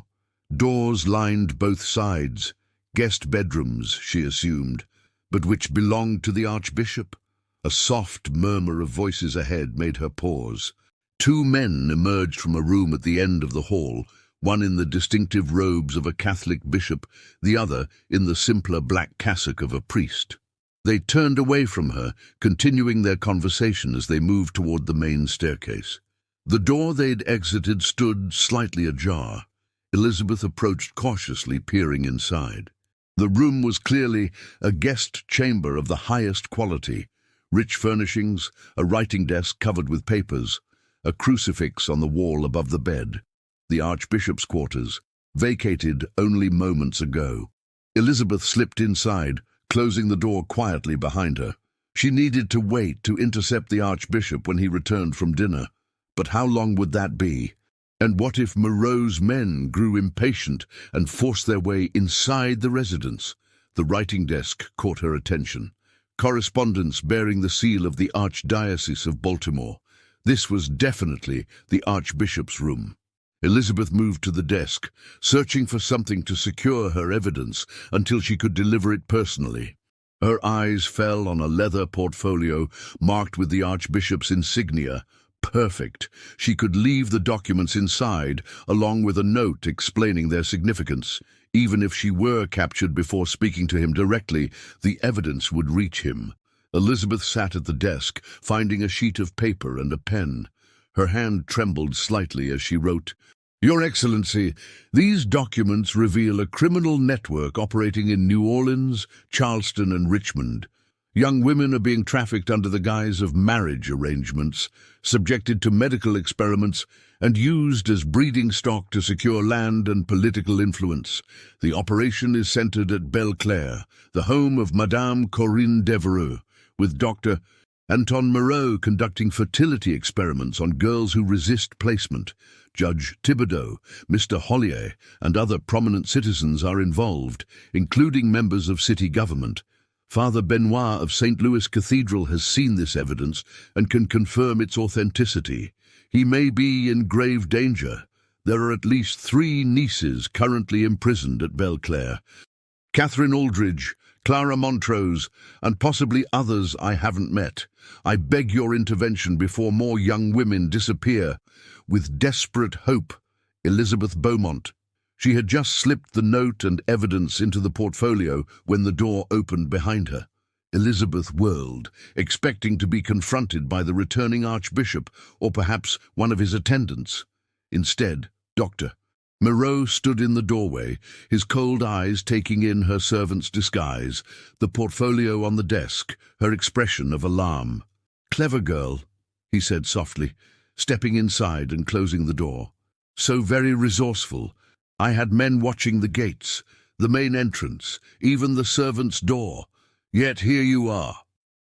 Doors lined both sides, guest bedrooms, she assumed, but which belonged to the Archbishop. A soft murmur of voices ahead made her pause. Two men emerged from a room at the end of the hall, one in the distinctive robes of a Catholic bishop, the other in the simpler black cassock of a priest. They turned away from her, continuing their conversation as they moved toward the main staircase. The door they'd exited stood slightly ajar. Elizabeth approached cautiously, peering inside. The room was clearly a guest chamber of the highest quality. Rich furnishings, a writing desk covered with papers, a crucifix on the wall above the bed. The Archbishop's quarters, vacated only moments ago. Elizabeth slipped inside, closing the door quietly behind her. She needed to wait to intercept the Archbishop when he returned from dinner. But how long would that be? And what if Moreau's men grew impatient and forced their way inside the residence? The writing desk caught her attention. Correspondence bearing the seal of the Archdiocese of Baltimore. This was definitely the Archbishop's room. Elizabeth moved to the desk, searching for something to secure her evidence until she could deliver it personally. Her eyes fell on a leather portfolio marked with the Archbishop's insignia. Perfect. She could leave the documents inside, along with a note explaining their significance. Even if she were captured before speaking to him directly, the evidence would reach him. Elizabeth sat at the desk, finding a sheet of paper and a pen. Her hand trembled slightly as she wrote, "Your Excellency, these documents reveal a criminal network operating in New Orleans, Charleston, and Richmond. Young women are being trafficked under the guise of marriage arrangements, subjected to medical experiments, and used as breeding stock to secure land and political influence. The operation is centered at Belclair, the home of Madame Corinne Devereux, with Dr. Anton Moreau conducting fertility experiments on girls who resist placement. Judge Thibodeau, Mr. Hollier, and other prominent citizens are involved, including members of city government. Father Benoit of St. Louis Cathedral has seen this evidence and can confirm its authenticity. He may be in grave danger. There are at least 3 nieces currently imprisoned at Belclair. Catherine Aldridge, Clara Montrose, and possibly others I haven't met. I beg your intervention before more young women disappear. With desperate hope, Elizabeth Beaumont." She had just slipped the note and evidence into the portfolio when the door opened behind her. Elizabeth whirled, expecting to be confronted by the returning Archbishop or perhaps one of his attendants. Instead, Dr. Moreau stood in the doorway, his cold eyes taking in her servant's disguise, the portfolio on the desk, her expression of alarm. "Clever girl," he said softly, stepping inside and closing the door. "So very resourceful. I had men watching the gates, the main entrance, even the servants' door. Yet here you are."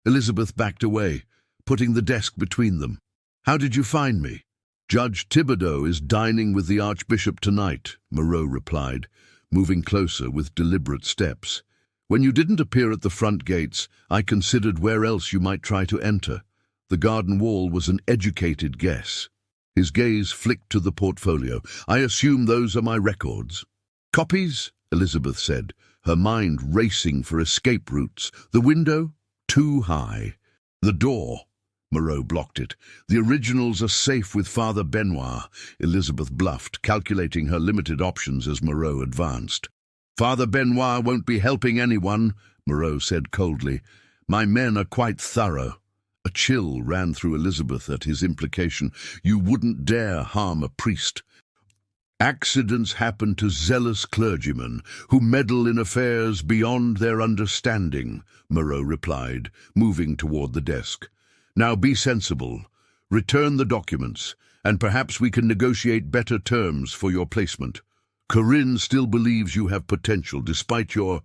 Elizabeth backed away, putting the desk between them. "How did you find me?" "Judge Thibodeau is dining with the Archbishop tonight," Moreau replied, moving closer with deliberate steps. "When you didn't appear at the front gates, I considered where else you might try to enter. The garden wall was an educated guess." His gaze flicked to the portfolio. "I assume those are my records." "Copies?" Elizabeth said, her mind racing for escape routes. "The window? Too high. The door?" Moreau blocked it. "The originals are safe with Father Benoit," Elizabeth bluffed, calculating her limited options as Moreau advanced. "Father Benoit won't be helping anyone," Moreau said coldly. "My men are quite thorough." A chill ran through Elizabeth at his implication. "You wouldn't dare harm a priest." "Accidents happen to zealous clergymen who meddle in affairs beyond their understanding," Moreau replied, moving toward the desk. "Now be sensible. Return the documents, and perhaps we can negotiate better terms for your placement. Corinne still believes you have potential despite your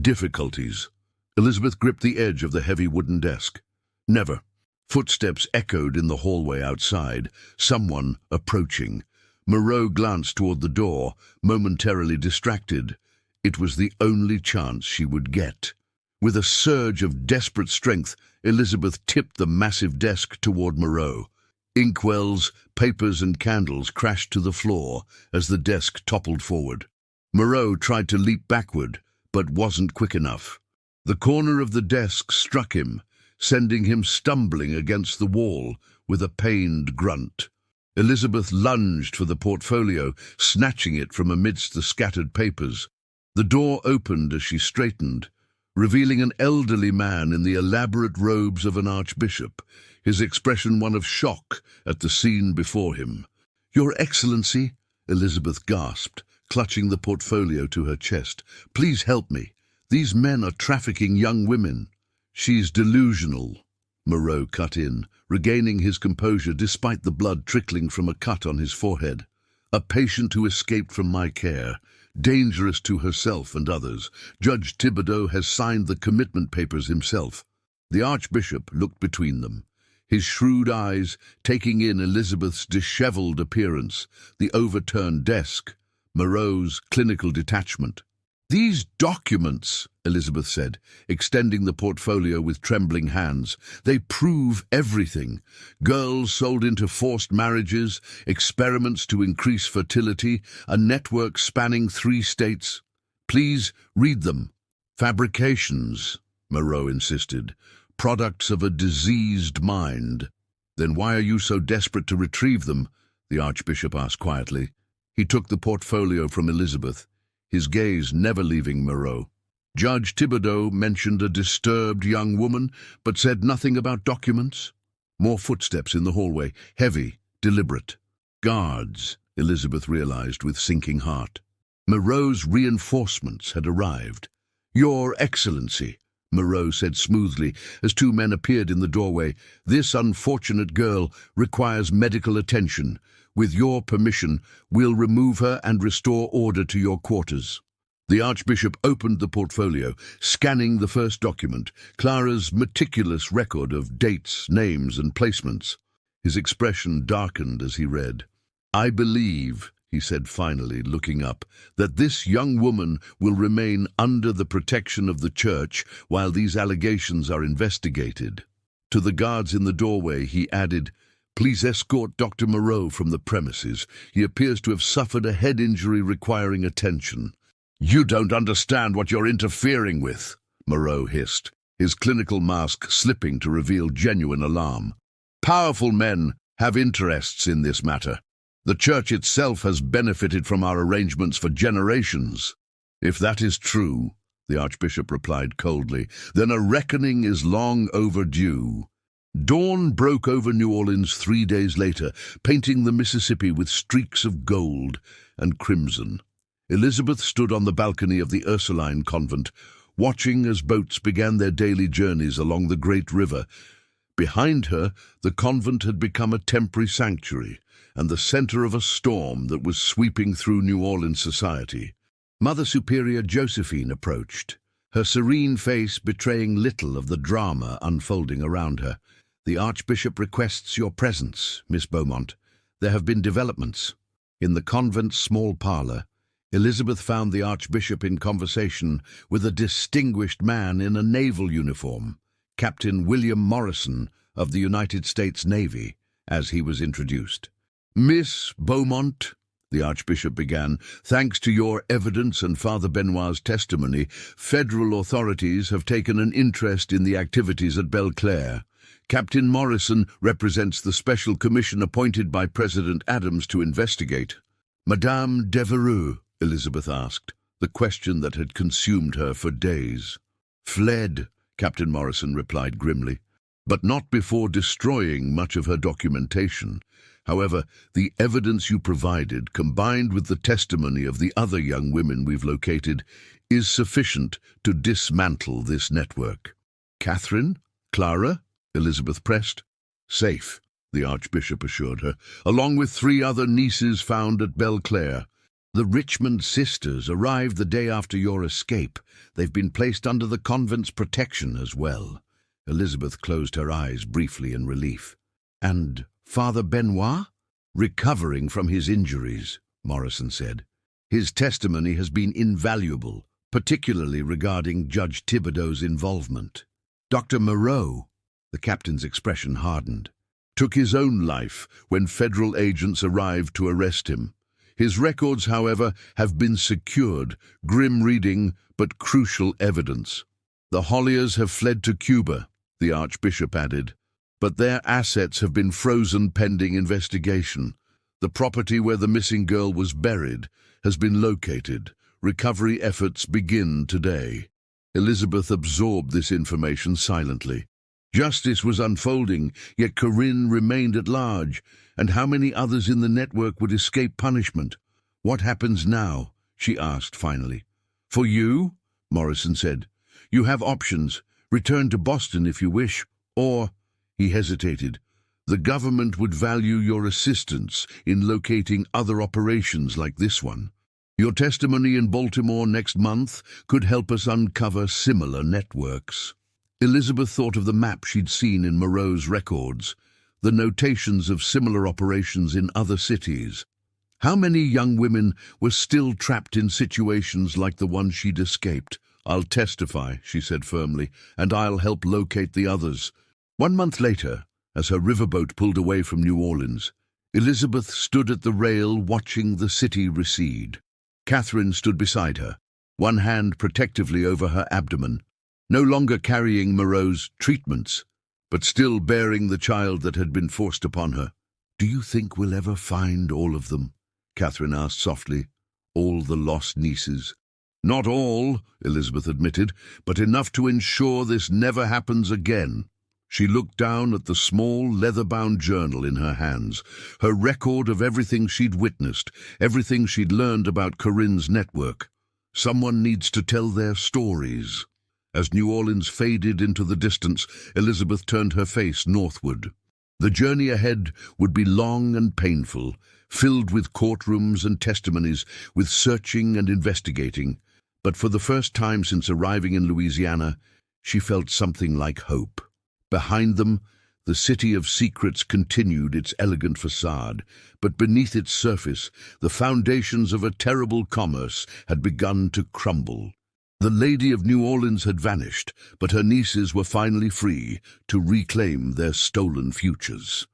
difficulties." Elizabeth gripped the edge of the heavy wooden desk. "Never." Footsteps echoed in the hallway outside, someone approaching. Moreau glanced toward the door, momentarily distracted. It was the only chance she would get. With a surge of desperate strength, Elizabeth tipped the massive desk toward Moreau. Inkwells, papers and candles crashed to the floor as the desk toppled forward. Moreau tried to leap backward, but wasn't quick enough. The corner of the desk struck him, sending him stumbling against the wall with a pained grunt. Elizabeth lunged for the portfolio, snatching it from amidst the scattered papers. The door opened as she straightened, revealing an elderly man in the elaborate robes of an archbishop, his expression one of shock at the scene before him. "Your Excellency," Elizabeth gasped, clutching the portfolio to her chest. "Please help me. These men are trafficking young women." "She's delusional," Moreau cut in, regaining his composure despite the blood trickling from a cut on his forehead. "A patient who escaped from my care, dangerous to herself and others. Judge Thibodeau has signed the commitment papers himself." The archbishop looked between them, his shrewd eyes taking in Elizabeth's disheveled appearance, the overturned desk, Moreau's clinical detachment. "These documents," Elizabeth said, extending the portfolio with trembling hands, "they prove everything. Girls sold into forced marriages, experiments to increase fertility, a network spanning 3 states. Please read them." "Fabrications," Moreau insisted, "products of a diseased mind." "Then why are you so desperate to retrieve them?" the archbishop asked quietly. He took the portfolio from Elizabeth, his gaze never leaving Moreau. "Judge Thibodeau mentioned a disturbed young woman, but said nothing about documents." More footsteps in the hallway, heavy, deliberate. "Guards," Elizabeth realized with sinking heart. Moreau's reinforcements had arrived. "Your Excellency," Moreau said smoothly as 2 men appeared in the doorway, "this unfortunate girl requires medical attention. With your permission, we'll remove her and restore order to your quarters." The archbishop opened the portfolio, scanning the first document, Clara's meticulous record of dates, names, and placements. His expression darkened as he read. "I believe," he said finally, looking up, "that this young woman will remain under the protection of the church while these allegations are investigated." To the guards in the doorway, he added, "Please escort Dr. Moreau from the premises. He appears to have suffered a head injury requiring attention." "You don't understand what you're interfering with," Moreau hissed, his clinical mask slipping to reveal genuine alarm. "Powerful men have interests in this matter. The church itself has benefited from our arrangements for generations." "If that is true," the archbishop replied coldly, "then a reckoning is long overdue." Dawn broke over New Orleans 3 days later, painting the Mississippi with streaks of gold and crimson. Elizabeth stood on the balcony of the Ursuline convent, watching as boats began their daily journeys along the great river. Behind her, the convent had become a temporary sanctuary and the center of a storm that was sweeping through New Orleans society. Mother Superior Josephine approached, her serene face betraying little of the drama unfolding around her. "The Archbishop requests your presence, Miss Beaumont. There have been developments." In the convent's small parlor, Elizabeth found the Archbishop in conversation with a distinguished man in a naval uniform, Captain William Morrison of the United States Navy, as he was introduced. "Miss Beaumont," the Archbishop began, "thanks to your evidence and Father Benoit's testimony, federal authorities have taken an interest in the activities at Belclair. Captain Morrison represents the special commission appointed by President Adams to investigate." "Madame Devereux," Elizabeth asked, the question that had consumed her for days. "Fled," Captain Morrison replied grimly, "but not before destroying much of her documentation. However, the evidence you provided, combined with the testimony of the other young women we've located, is sufficient to dismantle this network." "Catherine? Clara?" Elizabeth pressed. "Safe," the Archbishop assured her, "along with 3 other nieces found at Belclair. The Richmond sisters arrived the day after your escape. They've been placed under the convent's protection as well." Elizabeth closed her eyes briefly in relief. "And Father Benoit?" "Recovering from his injuries," Morrison said. "His testimony has been invaluable, particularly regarding Judge Thibodeau's involvement. Dr. Moreau, the captain's expression hardened, took his own life when federal agents arrived to arrest him. His records, however, have been secured, grim reading but crucial evidence. The Holliers have fled to Cuba, the Archbishop added, but their assets have been frozen pending investigation. The property where the missing girl was buried has been located. Recovery efforts begin today. Elizabeth absorbed this information silently. Justice was unfolding, yet Corinne remained at large, and how many others in the network would escape punishment? "What happens now?" she asked finally. "For you," Morrison said, "you have options. Return to Boston if you wish, or—" he hesitated. "The government would value your assistance in locating other operations like this one. Your testimony in Baltimore next month could help us uncover similar networks." Elizabeth thought of the map she'd seen in Moreau's records, the notations of similar operations in other cities. How many young women were still trapped in situations like the one she'd escaped? "I'll testify," she said firmly, "and I'll help locate the others." 1 month later, as her riverboat pulled away from New Orleans, Elizabeth stood at the rail watching the city recede. Catherine stood beside her, one hand protectively over her abdomen, no longer carrying Moreau's treatments, but still bearing the child that had been forced upon her. "Do you think we'll ever find all of them?" Catherine asked softly. "All the lost nieces?" "Not all," Elizabeth admitted, "but enough to ensure this never happens again." She looked down at the small, leather-bound journal in her hands, her record of everything she'd witnessed, everything she'd learned about Corinne's network. Someone needs to tell their stories. As New Orleans faded into the distance, Elizabeth turned her face northward. The journey ahead would be long and painful, filled with courtrooms and testimonies, with searching and investigating. But for the first time since arriving in Louisiana, she felt something like hope. Behind them, the city of secrets continued its elegant facade, but beneath its surface, the foundations of a terrible commerce had begun to crumble. The Lady of New Orleans had vanished, but her nieces were finally free to reclaim their stolen futures.